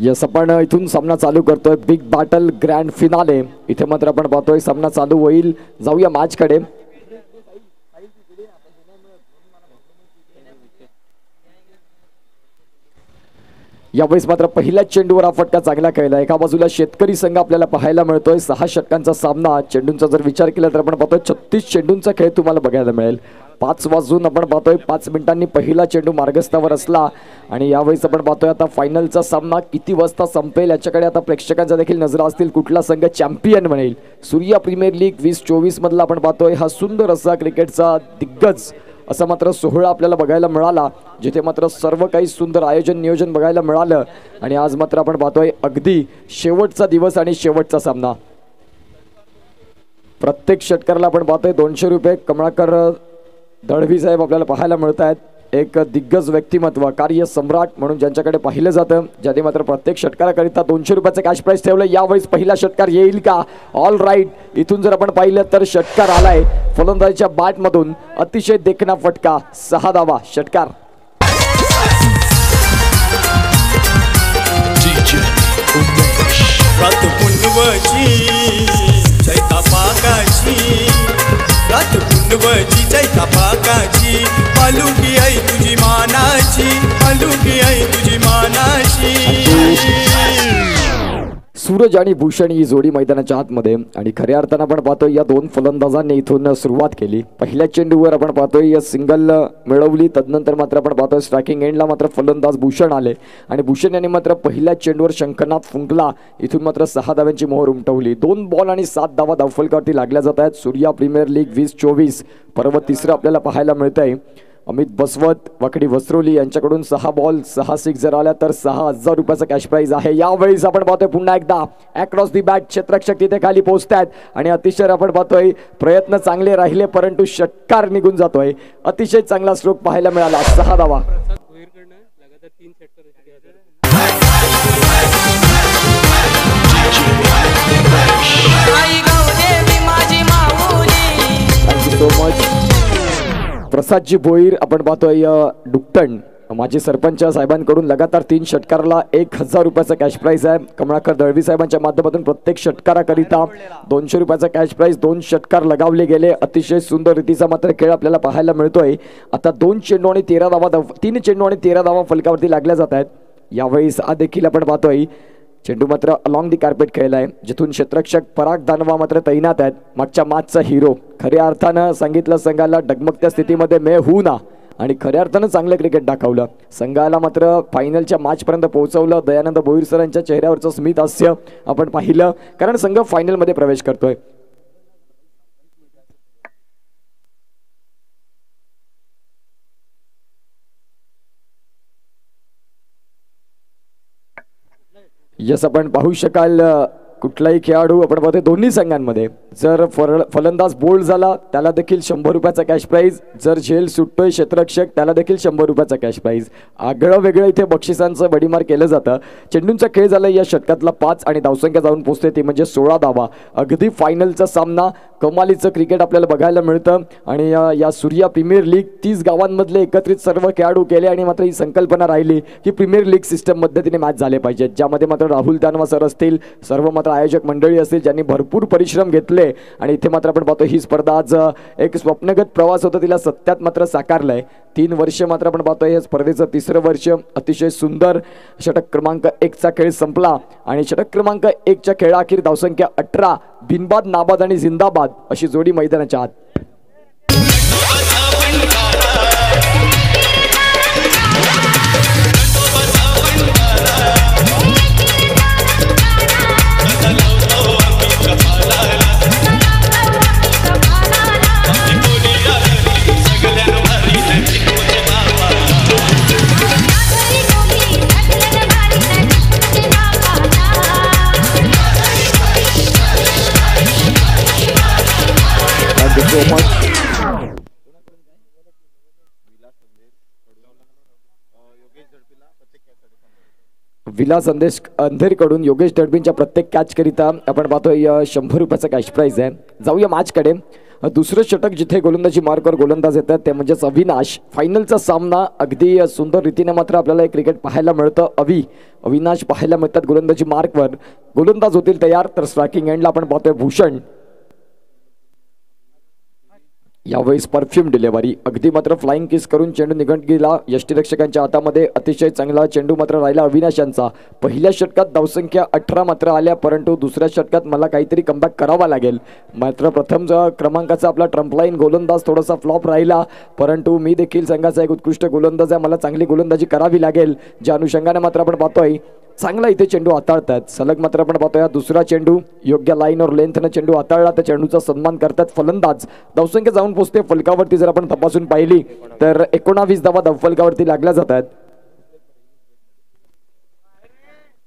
Yes, आपण इथून सामना चालू करतोय. Big battle grand finale. इथे मात्र आपण पाहतोय सामना चालू होईल. जाऊया मॅच कडे. यावेळेस मात्र पहिल्या चेंडूवर हा फटका चांगला खेळला. एका बाजूला शेतकरी संघ आपल्याला पाहायला मिळतोय. 6 षटकांचा सामना. चेंडूंचा जर विचार केला तर आपण पाहतोय 36 चेंडूंचा खेळ तुम्हाला बघायला मिळेल. 5 वाजून आपण पाहतोय 5 मिनिटांनी पहिला चेंडू मार्गस्थावर असला आणि यावेळेस आपण पाहतोय आता फायनलचा सामना किती वाजता संपेल याच्याकडे आता प्रेक्षकांच्या देखील नजरा असतील. कुठला संघ चॅम्पियन बनेल. सूर्या प्रीमियर लीग 2024 मधला आपण पाहतोय हा सुंदर असा क्रिकेटचा दिग्गज असा मात्र सोहळा आपल्याला बघायला मिळाला, जिथे मात्र सर्व काही सुंदर आयोजन नियोजन बघायला मिळालं. आणि आज मात्र आपण पाहतोय अगदी शेवटचा दिवस आणि शेवटचा सामना. प्रत्येक षटकाराला आपण पाहतोय 200 रुपये. कमळाकर दळवी साहेब आपल्याला पाहायला मिळत आहेत. एक दिग्गज व्यक्तिमत्व, कार्य सम्राट म्हणून ज्यांच्याकडे पाहिलं जातं, ज्यांनी मात्र प्रत्येक षटकाराकरिता 200 रुपयाचं कॅश प्राइस ठेवलं. यावेळेस पहिला षटकार येईल का? All right. इथून जर आपण पाहिलं तर षटकार आलाय फलंदाजीच्या बॅटमधून. अतिशय देखणा फटका. 6 धावा. षटकार. रात पुनवची चैता पाकाची पालुकी आई तुझी मानाची पालुकी आई तुझी मानाची. सूरज आणि भूषण ही जोडी मैदानाच्या आतमध्ये आणि खऱ्या अर्थानं आपण पाहतोय या दोन फलंदाजांनी इथून सुरुवात केली. पहिल्या चेंडूवर आपण पाहतोय सिंगल मिळवली. तदनंतर मात्र आपण पाहतोय स्ट्रायकिंग एंडला मात्र फलंदाज भूषण आले आणि भूषण यांनी मात्र पहिल्या चेंडूवर शंखनाद फुंकला. इथून मात्र 6 धाव्यांची मोहर उमटवली. 2 बॉल आणि 7 धावा धावफलकावरती लागल्या जात आहेत. सूर्या प्रीमियर लीग 2024 पर्व तिसरं आपल्याला पाहायला मिळतंय. अमित बसवत, वाकडी वस्त्रोली यांच्याकडून 6 बॉल 6 सिक्स जर आल्या तर 6000 रुपयाचा कॅश प्राइज आहे. यावेळेस आपण पाहतोय पुन्हा एकदा अक्रॉस दी बॅट क्षेत्ररक्षक तिथे खाली पोहोचतायत आणि अतिशय आपण पाहतोय प्रयत्न चांगले राहिले परंतु षटकार निघून जातोय. अतिशय चांगला स्ट्रोक पाहायला मिळाला. 6 धावा. Thank you so much. प्रसादजी भोईर आपण पाहतोय डुक्टन माजी सरपंच साहेबांकडून लगातार 3 षटकाराला 1000 रुपयाचा कॅश प्राइज आहे. कमळाकर दळवी साहेबांच्या माध्यमातून प्रत्येक षटकाराकरिता 200 रुपयाचा कॅश प्राइज. 2 षटकार लगावले गेले. अतिशय सुंदर रीतीचा मात्र खेळ आपल्याला पाहायला मिळतोय. आता 2 चेंडू आणि 13 धावा 3 चेंडू आणि 13 धावा फलकावरती लागल्या जात आहेत. यावेळेस हा देखील आपण पाहतोय चेंडू मात्र अलॉंग दी कार्पेट खेळलाय, जिथून क्षेत्ररक्षक पराग दानवा मात्र तैनात आहेत. मागच्या मॅचचा हिरो खऱ्या अर्थानं सांगितलं संघाला डगमगत्या स्थितीमध्ये मे होऊ ना आणि खऱ्या अर्थानं चांगलं क्रिकेट दाखवलं. संघाला मात्र फायनलच्या मॅचपर्यंत पोहोचवलं. दयानंद भोईर सरांच्या चेहऱ्यावरचं स्मित हास्य आपण पाहिलं, कारण संघ फायनलमध्ये प्रवेश करतोय. यस, आपण पाहू शकाल कुठलाही खेळाडू आपण पाहतोय दोन्ही संघांमध्ये जर फलंदाज बोल्ड झाला त्याला देखील 100 रुपयाचा कॅश प्राइज. जर झेल सुटतोय क्षेत्ररक्षक त्याला देखील 100 रुपयाचा कॅश प्राइज. आगळं वेगळं इथे बक्षिसांचं बडीमार केलं जातं. चेंडूंचा खेळ झाला या षटकातला 5 आणि धावसंख्या जाऊन पोहोचते ती म्हणजे 16 धावा. अगदी फायनलचा सामना. कमालीचं क्रिकेट आपल्याला बघायला मिळतं आणि या सूर्या प्रीमियर लीग 30 गावांमधले एकत्रित सर्व खेळाडू केले आणि मात्र ही संकल्पना राहिली की प्रीमियर लीग सिस्टम पद्धतीने मॅच झाले पाहिजेत, ज्यामध्ये मात्र राहुल दानवा सर असतील, सर्व मात्र आयोजक मंडळी असतील ज्यांनी भरपूर परिश्रम घेतले आणि इथे मात्र आपण पाहतो ही स्पर्धा आज एक स्वप्नगत प्रवास होता तिला सत्यात मात्र साकारलाय. 3 वर्ष मात्र आपण पाहतोय या स्पर्धेचं 3रं वर्ष. अतिशय सुंदर षटक क्रमांक 1चा खेळ संपला आणि षटक क्रमांक 1च्या खेळाअखेर धावसंख्या 18. बिनबाद, नाबाद आणि जिंदाबाद अशी जोडी मैदानाच्या आत. विलास अंधेरकडून योगेश दडबींच्या प्रत्येक कॅच करिता आपण पाहतोय 100 रुपयाचा कॅश प्राइज आहे. जाऊया मॅचकडे. दुसरं षटक जिथे गोलंदाजी मार्कवर गोलंदाज येतात ते म्हणजेच अविनाश. फायनलचा सामना अगदी सुंदर रीतीने मात्र आपल्याला एक क्रिकेट पाहायला मिळतं. अविनाश पाहायला मिळतात गोलंदाजी मार्कवर. गोलंदाज होतील तयार तर स्ट्रायकिंग एंडला आपण पाहतोय भूषण. यावेळेस परफ्यूम डिलिव्हरी अगदी मात्र फ्लाइंग किस करून चेंडू निघत गेला यष्टीरक्षकांच्या हातामध्ये. अतिशय चांगला चेंडू मात्र राहिला अविनाश यांचा. पहिल्या षटकात धावसंख्या 18 मात्र आल्या, परंतु दुसऱ्या षटकात मला काहीतरी कमबॅक करावा लागेल. मात्र प्रथम क्रमांकाचा आपला ट्रम्पलाईन गोलंदाज थोडासा फ्लॉप राहिला, परंतु मी देखील संघाचा एक उत्कृष्ट गोलंदाज आहे, मला चांगली गोलंदाजी करावी लागेल. ज्या अनुषंगाने मात्र आपण पाहतोय चांगला इथे चेंडू हाताळतात. सलग मात्र आपण पाहतोय दुसरा चेंडू योग्य लाईन और लेंथनं चेंडू हाताळला तर चेंडूचा सन्मान करतात फलंदाज. धावसंख्या जाऊन पोहोचते फलकावरती. जर आपण तपासून पाहिली तर 19 धावा धावफलकावरती लागल्या जातात.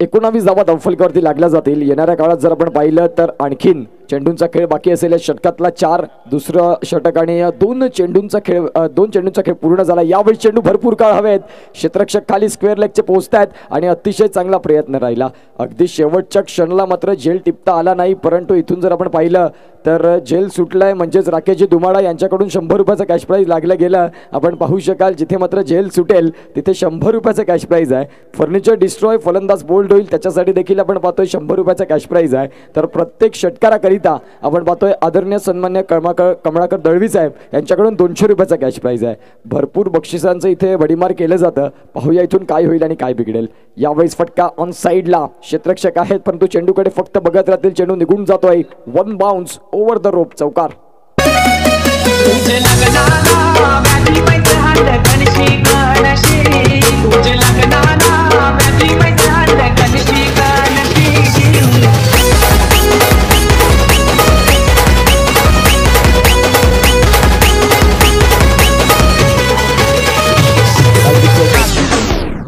19 धावा धावफलकावरती लागल्या जातील. येणाऱ्या काळात जर आपण पाहिलं तर आणखीन चेंडूंचा खेळ बाकी असेल. या षटकातला 4 दुसरं षटक आणि 2 चेंडूंचा खेळ पूर्ण झाला. यावेळी चेंडू भरपूर काळ हवेत. क्षेत्ररक्षक खाली स्क्वेअर लेगचे पोहोचतायत आणि अतिशय चांगला प्रयत्न राहिला. अगदी शेवटच्या क्षणाला मात्र झेल टिपता आला नाही, परंतु इथून जर आपण पाहिलं तर झेल सुटलाय म्हणजेच राकेशजी दुमाडा यांच्याकडून 100 रुपयाचा कॅश प्राइज लागलं गेलं. आपण पाहू शकाल जिथे मात्र झेल सुटेल तिथे 100 रुपयाचा कॅश प्राइज आहे. फर्निचर डिस्ट्रॉय फलंदाज बोल्ड होईल त्याच्यासाठी देखील आपण पाहतोय 100 रुपयाचा कॅश प्राइज आहे. तर प्रत्येक षटकाराकरिता आपण पाहतोय आदरणीय सन्मान्य कमळाकर दळवी साहेब यांच्याकडून 200 रुपयाचा कॅश प्राइज आहे. भरपूर बक्षिसांचं इथे भडीमार केलं जातं. पाहूया इथून काय होईल आणि काय बिघडेल. यावेळेस फटका ऑन साइडला. क्षेत्ररक्षक आहेत परंतु चेंडूकडे फक्त बघत राहतील. चेंडू निघून जातोय. 1 बाउन्स ओव्हर द रोप. चौकार.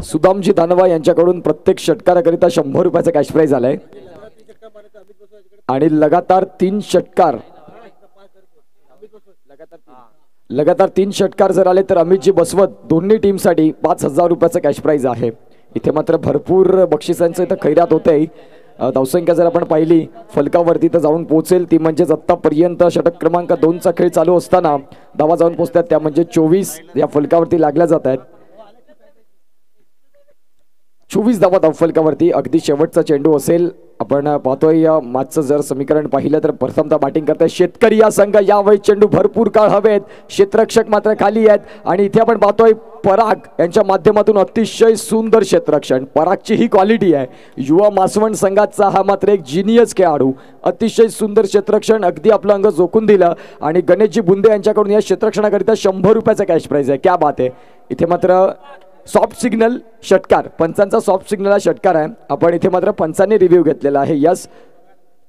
सुदामजी दानवा यांच्याकडून प्रत्येक षटकाराकरिता 100 रुपयाचा कॅश प्राइज आलाय आणि लगातार 3 षटकार जर आले तर अमितजी बसवत दोन्ही टीमसाठी 5000 रुपयाचा कॅश प्राइज आहे. इथे मात्र भरपूर बक्षिसांचं इथं खैरात होतंय. धावसंख्या जर आपण पाहिली फलकावरती तर जाऊन पोहोचेल ती म्हणजेच आतापर्यंत षटक क्रमांक 2चा खेळ चालू असताना धावा जाऊन पोहोचतात त्या म्हणजे 24 या फलकावरती लागल्या जात आहेत. 24 धावा धावफलकावरती. अगदी शेवटचा चेंडू असेल. आपण पाहतोय या मॅचचं जर समीकरण पाहिलं तर प्रथमतः बॅटिंग करताय शेतकरी या संघ. यावेळी चेंडू भरपूर काळ हवेत. क्षेत्ररक्षक मात्र खाली आहेत आणि इथे आपण पाहतोय पराग यांच्या माध्यमातून अतिशय सुंदर क्षेत्ररक्षण. परागची ही क्वालिटी आहे. युवा मासवण संघाचा हा मात्र एक जिनियस खेळाडू. अतिशय सुंदर क्षेत्ररक्षण. अगदी आपलं अंग झोकून दिलं आणि गणेशजी बुंदे यांच्याकडून या क्षेत्ररक्षणाकरिता 100 रुपयाचा कॅश प्राइज आहे. क्या बात आहे. इथे मात्र सॉफ्ट सिग्नल षटकार. पंचांचा सॉफ्ट सिग्नल हा षटकार आहे. आपण इथे मात्र पंचांनी रिव्ह्यू घेतलेला आहे. यस.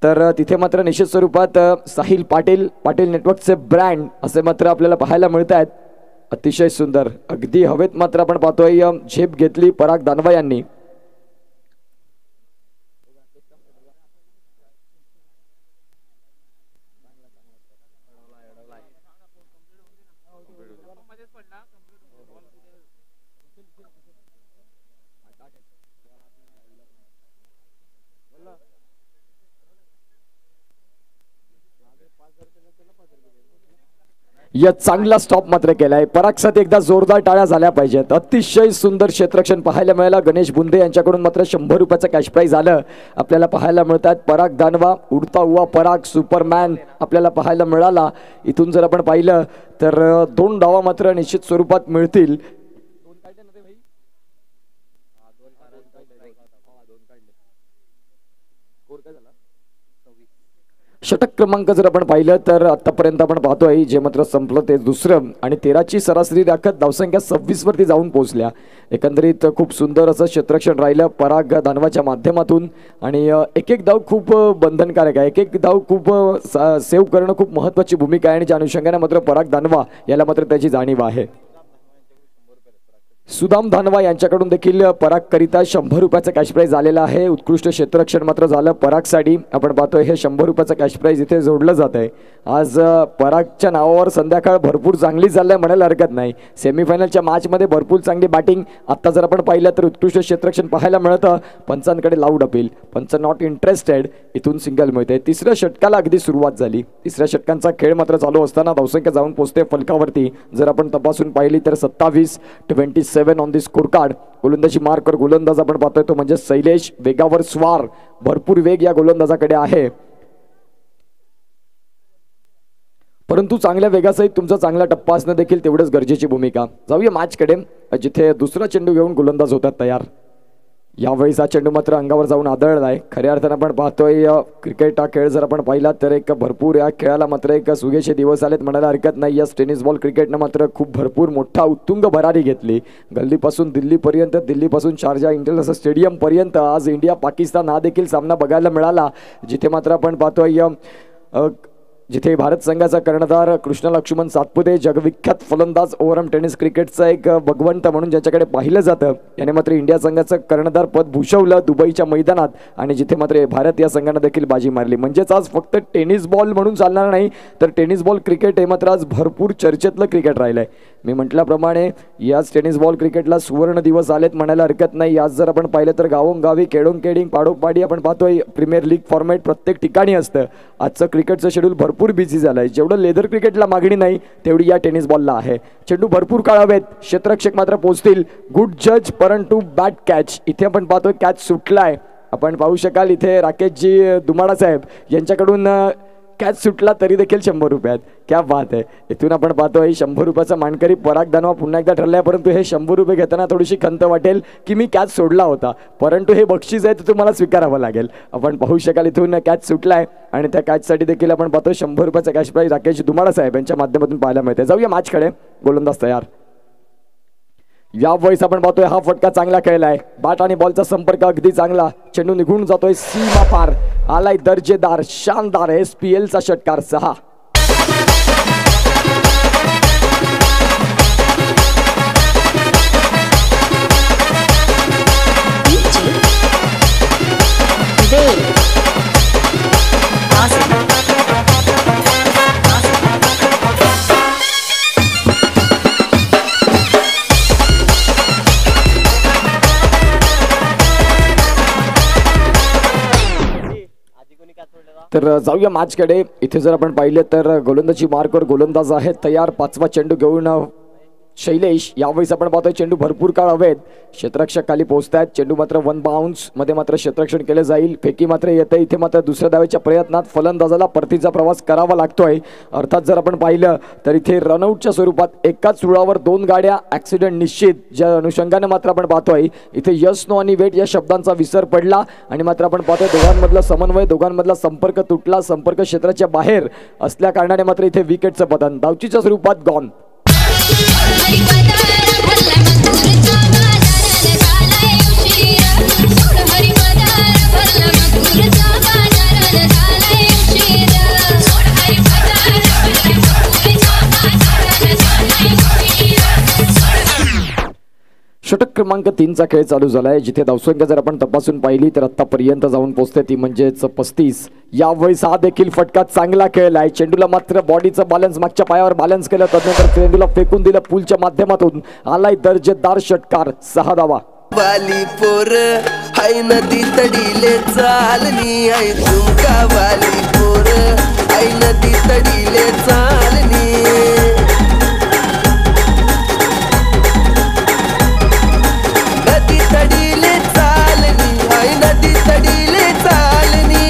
तर तिथे मात्र निश्चित स्वरूपात साहिल पाटील नेटवर्कचे ब्रँड असे मात्र आपल्याला पाहायला मिळत आहेत. अतिशय सुंदर. अगदी हवेत मात्र आपण पाहतोय झेप घेतली पराग दानवा यांनी. या चांगला स्टॉप मात्र केलाय. परागसाठी एकदा जोरदार टाळ्या झाल्या पाहिजेत. अतिशय सुंदर क्षेत्ररक्षण पाहायला मिळालं. गणेश बुंदे यांच्याकडून मात्र 100 रुपयाचं कॅश प्राइज आलं आपल्याला पाहायला मिळतात. पराग दानवा उडता हुआ पराग सुपरमॅन आपल्याला पाहायला मिळाला. इथून जर आपण पाहिलं तर 2 धावा मात्र निश्चित स्वरूपात मिळतील. षटक क्रमांक जर आपण पाहिलं तर आतापर्यंत आपण पाहतोय जे मात्र संपलं ते दुसरं आणि 13ची सरासरी राखत धावसंख्या 26 वरती जाऊन पोहोचल्या. एकंदरीत खूप सुंदर असं क्षेत्ररक्षण राहिलं पराग दानवाच्या माध्यमातून आणि एक धाव खूप बंधनकारक आहे. एक धाव खूप सेव्ह करणं खूप महत्त्वाची भूमिका आहे आणि ज्या अनुषंगाने मात्र पराग दानवा याला मात्र त्याची जाणीव आहे. सुदाम धानवा यांच्याकडून देखील परागकरिता 100 रुपयाचा कॅश प्राइज आलेला आहे. उत्कृष्ट क्षेत्ररक्षण मात्र झालं परागसाठी. आपण पाहतोय हे 100 रुपयाचं कॅश प्राइज इथे जोडलं जात आहे. आज परागच्या नावावर संध्याकाळ भरपूर चांगली चाललंय म्हणायला हरकत नाही. सेमीफायनलच्या मॅचमध्ये भरपूर चांगली बॅटिंग आता जर आपण पाहिलं तर उत्कृष्ट क्षेत्ररक्षण पाहायला मिळतं. पंचांकडे लाऊड अपील, पंच नॉट इंटरेस्टेड, इथून सिंगल मिळते. तिसऱ्या षटकाला अगदी सुरुवात झाली. तिसऱ्या षटकांचा खेळ मात्र चालू असताना धावसंख्या जाऊन पोहोचते फलकावरती. जर आपण तपासून पाहिली तर 27-27 ऑन दी स्कोर कार्ड. गोलंदाजी मार्कर गोलंदाज आपण पाहतोय तो म्हणजे शैलेश. वेगावर स्वार, भरपूर वेग या गोलंदाजाकडे आहे. परंतु चांगल्या वेगासहित तुमचा चांगला टप्पा असणं देखील तेवढंच गरजेची भूमिका. जाऊया मॅचकडे, जिथे दुसरा चेंडू घेऊन गोलंदाज होतात तयार. यावेळीचा चेंडू मात्र अंगावर जाऊन आदळलाय. खऱ्या अर्थानं आपण पाहतोय क्रिकेट हा खेळ जर आपण पाहिला तर एक भरपूर या खेळाला मात्र एक सुगेचे दिवस आलेत म्हणायला हरकत नाही. या टेनिस बॉल क्रिकेटनं मात्र खूप भरपूर मोठा उत्तुंग भरारी घेतली. गल्लीपासून दिल्लीपर्यंत, दिल्लीपासून शारजा इंटरनॅशनल स्टेडियमपर्यंत आज इंडिया पाकिस्तान हा देखील सामना बघायला मिळाला. जिथे मात्र आपण पाहतोय जिथे भारत संघाचा कर्णधार कृष्ण लक्ष्मण सातपुते, जगविख्यात फलंदाज ओव्हरआर्म टेनिस क्रिकेटचा एक भगवंत म्हणून ज्याच्याकडे पाहिलं जातं, याने मात्र इंडिया संघाचं कर्णधार पद भूषवलं दुबईच्या मैदानात. आणि जिथे मात्र भारत या संघानं देखील बाजी मारली. म्हणजेच आज फक्त टेनिस बॉल म्हणून चालणार नाही तर टेनिस बॉल क्रिकेट हे मात्र आज भरपूर चर्चेतलं क्रिकेट राहिलंय. मी म्हटल्याप्रमाणे याच टेनिस बॉल क्रिकेटला सुवर्ण दिवस आलेत म्हणायला हरकत नाही. आज जर आपण पाहिलं तर गावोगावी केडोंकेडिंग पाडोपाडी आपण पाहतोय प्रीमियर लीग फॉर्मॅट प्रत्येक ठिकाणी असतं. आजचं क्रिकेटचं शेड्यूल भरपूर बिझी झालंय. जेवढं लेदर क्रिकेटला मागणी नाही तेवढी या टेनिस बॉलला आहे. चेंडू भरपूर काळ हवेत, क्षेत्ररक्षक मात्र पोहोचतील. गुड जज परंतु बॅड कॅच. इथे आपण पाहतोय कॅच सुटलाय. आपण पाहू शकाल इथे राकेशजी दुमाडा साहेब यांच्याकडून कॅच सुटला तरी देखील 100 रुपयात. क्या बात आहे. इथून आपण पाहतोय 100 रुपयाचा मानकरी पराग दानवा पुन्हा एकदा ठरलाय. परंतु हे 100 रुपये घेताना थोडीशी खंत वाटेल की मी कॅच सोडला होता, परंतु हे बक्षीस आहे ते तुम्हाला स्वीकारावं लागेल. आपण पाहू शकाल इथून कॅच सुटलाय आणि त्या कॅचसाठी देखील आपण पाहतोय 100 रुपयाचा कॅश प्राइज राकेश दुमाडा साहेब यांच्या माध्यमातून पाहायला मिळते. जाऊया मॅचकडे. गोलंदाज तयार. यावेळेस आपण पाहतोय हा फटका चांगला खेळलाय. बॅट आणि बॉलचा संपर्क अगदी चांगला. चेंडू निघून जातोय सीमा पार. आलाय दर्जेदार शानदार SPL चा षटकार 6. तर जाऊया मॅचकडे. इथे जर आपण पाहिले तर गोलंदाजी मार्कवर गोलंदाज आहेत तयार. 5वा चेंडू घेऊन शैलेश. यावेळेस आपण पाहतोय चेंडू भरपूर काळ हवेत. क्षेत्ररक्षक खाली पोहोचतायत. चेंडू मात्र 1 बाउन्स मध्ये मात्र क्षेत्ररक्षण केलं जाईल. फेकी मात्र येते. इथे मात्र दुसऱ्या धावेच्या प्रयत्नात फलंदाजाला परतीचा प्रवास करावा लागतोय. अर्थात जर आपण पाहिलं तर इथे रनआउटच्या स्वरूपात एकाच रुळावर 2 गाड्या, ऍक्सिडेंट निश्चित. ज्या अनुषंगाने मात्र आपण पाहतोय इथे यस नो आणि वेट या शब्दांचा विसर पडला आणि मात्र आपण पाहतोय दोघांमधला समन्वय, दोघांमधला संपर्क तुटला. संपर्क क्षेत्राच्या बाहेर असल्या कारणाने मात्र इथे विकेटचं पतन. धावचीच्या स्वरूपात गॉन. षटक क्रमांक 3चा खेळ चालू झालाय. जिथे धावसंख्या जर आपण तपासून पाहिली तर आतापर्यंत जाऊन पोहोचते ती म्हणजेच 35. यावेळेस हा देखील फटका चांगला खेळलाय. चेंडूला मात्र बॉडीचं बॅलन्स, मागच्या पायावर बॅलन्स केलं, तदनंतर चेंडूला फेकून दिलं पूलच्या माध्यमातून. आलाय दर्जेदार षटकार 6 धावा. वाली पोर हाय नदी तडीले चालनी, आई तुमका वाली पोर हाय नदी तडीले चालनी. नदी तडीले चालनी, आई नदी तडीले चालनी.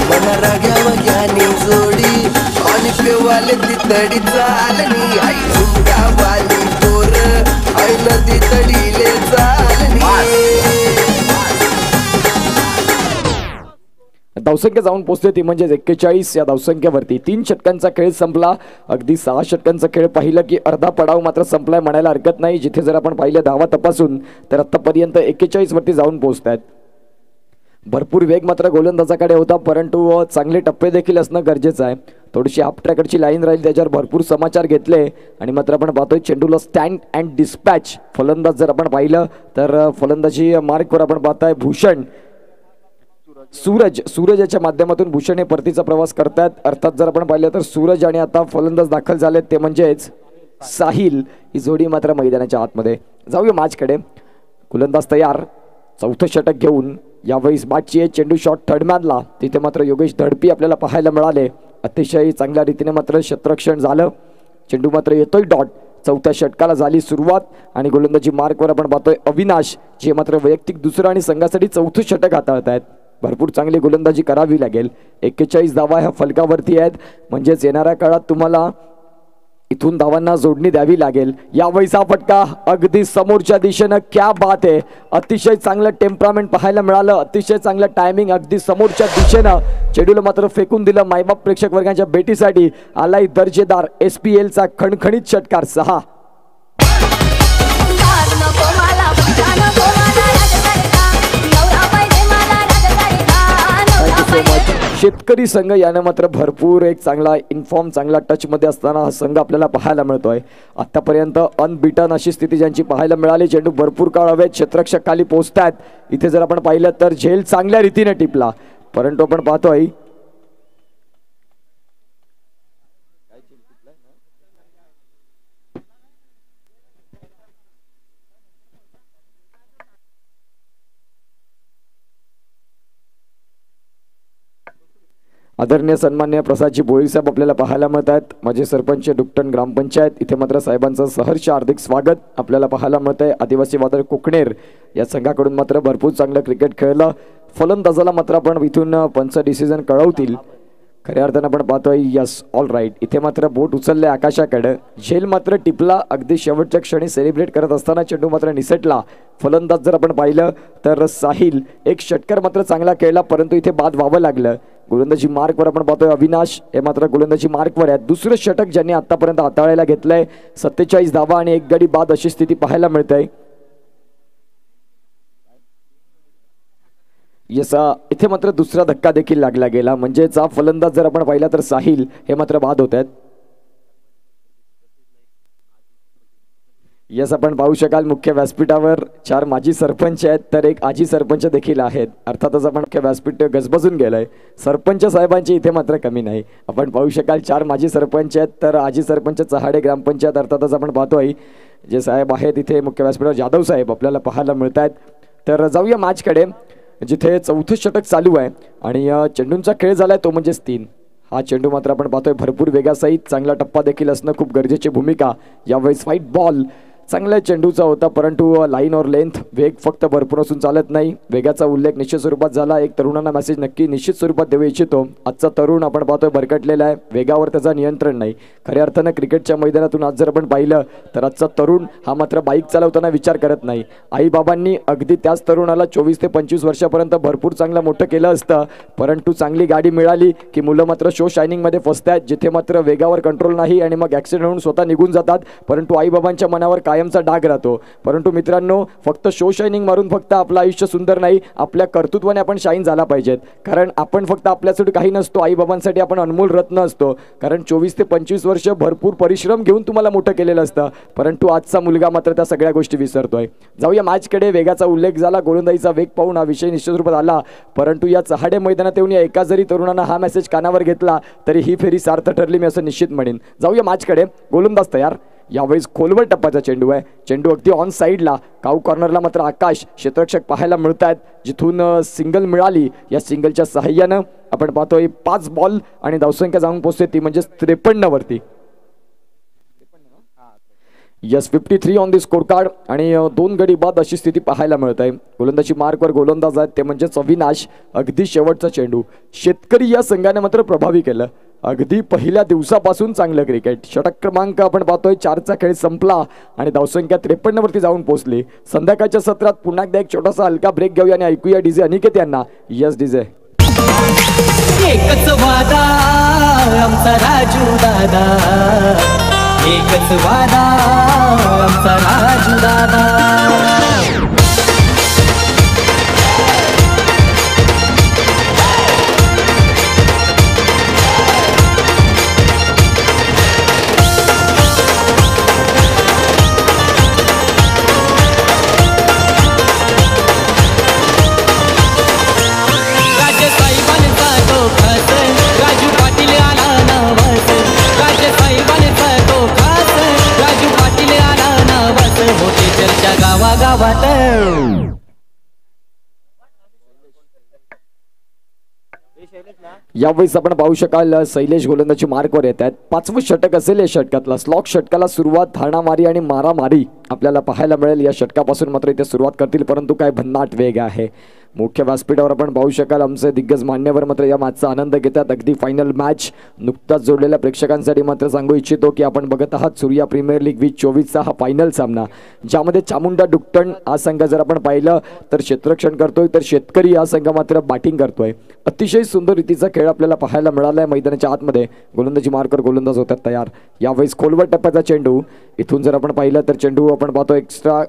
मना राग्यावा ज्ञानी जोडी आणि पेवाले ती तडी चालनी, आई तुमका वाली पोर आई नदी तडीले चालनी. धावसंख्या जाऊन पोहोचते ती म्हणजे 41 या धावसंख्येवरती. 3 षटकांचा खेळ संपला. अगदी 6 षटकांचा खेळ पाहिलं की अर्धा पडाव मात्र संपलाय म्हणायला हरकत नाही. जिथे जर आपण पाहिलं धावा तपासून तर आतापर्यंत 41 वरती जाऊन पोहोचतायत. भरपूर वेग मात्र गोलंदाजाकडे होता, परंतु चांगले टप्पे देखील असणं गरजेचं आहे. थोडीशी हाफ ट्रॅकरची लाईन राहील, त्याच्यावर भरपूर समाचार घेतले आणि मात्र आपण पाहतोय चेंडूला स्टँड अँड डिस्पॅच. फलंदाज जर आपण पाहिलं तर फलंदाजी मार्कवर आपण पाहताय भूषण सूरज याच्या माध्यमातून भूषण हे परतीचा प्रवास करतात. अर्थात जर आपण पाहिलं तर सूरज आणि आता फलंदाज दाखल झालेत ते म्हणजेच साहिल. ही जोडी मात्र मैदानाच्या आतमध्ये. जाऊया मॅचकडे. गोलंदाज तयार, चौथं षटक घेऊन यावेळेस बॅटची आहे. चेंडू शॉट थर्ड मॅनला, तिथे मात्र योगेश धडपी आपल्याला पाहायला मिळाले. अतिशय चांगल्या रीतीने मात्र क्षेत्ररक्षण झालं. चेंडू मात्र येतोय डॉट. चौथ्या षटकाला झाली सुरुवात आणि गोलंदाजी मार्कवर आपण पाहतोय अविनाश, जे मात्र वैयक्तिक दुसरं आणि संघासाठी चौथं षटक हाताळत आहेत. भरपूर चांगली गोलंदाजी करावी लागेल. 41 धावा ह्या फलकावरती आहेत, म्हणजेच येणाऱ्या काळात तुम्हाला इथून धावांना जोडणी द्यावी लागेल. यावेळीचा फटका अगदी समोरच्या दिशेनं, क्या बात आहे. अतिशय चांगलं टेम्परामेंट पाहायला मिळालं, अतिशय चांगलं टायमिंग. अगदी समोरच्या दिशेनं चेंडूला मात्र फेकून दिलं. मायबाप प्रेक्षक वर्गाच्या भेटीसाठी आलाय दर्जेदार SPL चा खणखणीत षटकार. 6 शेतकरी संघ यानं मात्र भरपूर एक चांगला इन्फॉर्म, चांगला टच मध्ये असताना हा संघ आपल्याला पाहायला मिळतोय. आतापर्यंत अनबिटन अशी स्थिती ज्यांची पाहायला मिळाली. चेंडू भरपूर काळ हवेत, क्षेत्ररक्षक खाली पोहोचतात. इथे जर आपण पाहिलं तर झेल चांगल्या रीतीने टिपला, परंतु आपण पाहतोय आदरणीय सन्मान्य प्रसादजी भोईर साहेब आपल्याला पाहायला मिळत आहेत. माजी सरपंच डुकटन ग्रामपंचायत, इथे मात्र साहेबांचं सहर्ष हार्दिक स्वागत आपल्याला पाहायला मिळत आहे. आदिवासी वादळ कोकणेर या संघाकडून मात्र भरपूर चांगलं क्रिकेट खेळलं. फलंदाजाला मात्र आपण इथून पंच डिसिजन कळवतील. खऱ्या अर्थानं आपण पाहतोय यस ऑल राईट. इथे मात्र बोट उचलले आकाशाकडे. झेल मात्र टिपला. अगदी शेवटच्या क्षणी सेलिब्रेट करत असताना चेंडू मात्र निसटला. फलंदाज जर आपण पाहिलं तर साहिल एक षटकार मात्र चांगला खेळला, परंतु इथे बाद व्हावं लागलं. गोलंदाजी मार्कवर आपण पाहतोय अविनाश हे मात्र गोलंदाजी मार्कवर आहेत. दुसरं षटक ज्यांनी आतापर्यंत हाताळायला घेतलंय. 47 धावा आणि 1 गडी बाद अशी स्थिती पाहायला मिळते. इथे मात्र दुसरा धक्का देखील लागला गेला, म्हणजेच फलंदाज जर आपण पाहिला तर साहिल हे मात्र बाद होत आहेत. यस आपण पाहू शकाल मुख्य व्यासपीठावर 4 माजी सरपंच आहेत, तर एक आजी सरपंच देखील आहेत. अर्थातच आपण मुख्य व्यासपीठ गजबजून गेलंय. सरपंच साहेबांची इथे मात्र कमी नाही. आपण पाहू शकाल 4 माजी सरपंच आहेत, तर आजी सरपंच चहाडे ग्रामपंचायत. अर्थातच आपण पाहतोय जे साहेब आहेत इथे मुख्य व्यासपीठावर जाधव साहेब आपल्याला पाहायला मिळत आहेत. तर जाऊया मॅचकडे, जिथे चौथं षटक चालू आहे आणि चेंडूंचा खेळ झालाय तो म्हणजेच 3. हा चेंडू मात्र आपण पाहतोय भरपूर वेगासहित चांगला टप्पा देखील असणं खूप गरजेची भूमिका. यावेळेस व्हाईट बॉल चांगल्या चेंडूचा होता, परंतु लाईन और लेंथ वेग फक्त भरपूर असून चालत नाही. वेगाचा उल्लेख निश्चित स्वरूपात झाला. एक तरुणांना मेसेज नक्की निश्चित स्वरूपात देऊ इच्छितो. आजचा तरुण आपण पाहतोय भरकटलेला आहे, वेगावर त्याचा नियंत्रण नाही. खऱ्या अर्थानं क्रिकेटच्या मैदानातून आज जर आपण पाहिलं तर आजचा तरुण हा मात्र बाईक चालवताना विचार करत नाही. आईबाबांनी अगदी त्याच तरुणाला 24 ते 25 वर्षापर्यंत भरपूर चांगलं मोठं केलं असतं, परंतु चांगली गाडी मिळाली की मुलं मात्र शो शायनिंगमध्ये फसतात, जिथे मात्र वेगावर कंट्रोल नाही आणि मग ॲक्सिडेंट होऊन स्वतः निघून जातात. परंतु आईबाबांच्या मनावर कायमचा डाग राहतो. परंतु मित्रांनो, फक्त शो शायनिंग मारून फक्त आपलं आयुष्य सुंदर नाही, आपल्या कर्तृत्वाने आपण शाईन झाला पाहिजेत. कारण आपण फक्त आपल्यासाठी काही नसतो, आईबाबांसाठी आपण अनमोल रत्न असतो. कारण 24 ते 25 वर्ष भरपूर परिश्रम घेऊन तुम्हाला मोठं केलेलं असतं, परंतु आजचा मुलगा मात्र त्या सगळ्या गोष्टी विसरतोय. जाऊया मॅचकडे. वेगाचा उल्लेख झाला, गोलंदाजीचा वेग पाहून हा विषय निश्चित रूपात आला, परंतु या चहाडे मैदानात येऊन या एका जरी तरुणानं हा मेसेज कानावर घेतला तरी ही फेरी सार्थ ठरली, मी असं निश्चित म्हणेन. जाऊया मॅचकडे. गोलंदाज तयार. यावेळेस खोलवर टप्प्याचा चेंडू आहे. चेंडू अगदी ऑन साईडला, काऊ कॉर्नरला मात्र आकाश क्षेत्ररक्षक पाहायला मिळत आहेत, जिथून सिंगल मिळाली. या सिंगलच्या सहाय्यानं आपण पाहतोय 5 बॉल आणि धावसंख्या जाऊन पोहोचते ती म्हणजे 53 वरती. Yes 53 on the score card आणि 2 गडी बाद अशी स्थिती पाहायला मिळत आहे. गोलंदाजी मार्कवर गोलंदाज आहेत ते म्हणजे अविनाश. अगदी शेवटचा चेंडू. शेतकरी या संघाने मात्र प्रभावी केलं. अगदी पहिल्या दिवसापासून चांगलं क्रिकेट. षटक क्रमांक आपण पाहतोय 4चा खेळ संपला आणि धावसंख्या 53 वरती जाऊन पोहोचली. संध्याकाळच्या सत्रात पुन्हा एकदा एक छोटासा हलका ब्रेक घेऊया आणि ऐकूया डीजे अनिकेत यांना. Yes DJ. एकच वादा आमचा राजू दादा, एकच वादा आमचा राजू दादा. यावेळेस आपण पाहू शकाल शैलेश गोलंदाजी मार्कवर येत आहेत. 5वं षटक असेल या षटकातला. स्लॉक षटकाला सुरुवात धाणामारी आणि मारामारी आपल्याला पाहायला मिळेल. या षटकापासून मात्र इथे सुरुवात करतील, परंतु काय भन्नाट वेग आहे. मुख्य व्यासपीठावर आपण पाहू शकाल आमचे दिग्गज मान्यवर मात्र या मॅचचा आनंद घेतात. अगदी फायनल मॅच. नुकताच जोडलेल्या प्रेक्षकांसाठी मात्र सांगू इच्छितो की आपण बघत आहात सूर्या प्रीमियर लीग 2024चा हा फायनल सामना, ज्यामध्ये चामुंडा डुक्टन हा संघ जर आपण पाहिलं तर क्षेत्ररक्षण करतोय, तर शेतकरी हा संघ मात्र बॅटिंग करतोय. अतिशय सुंदर रीतीचा खेळ आपल्याला पाहायला मिळाला आहे. मैदानाच्या आतमध्ये गोलंदाजी मार्कर गोलंदाज होतात तयार. यावेळेस खोलवर टप्प्याचा चेंडू. इथून जर आपण पाहिलं तर चेंडू आपण पाहतो एक्स्ट्रा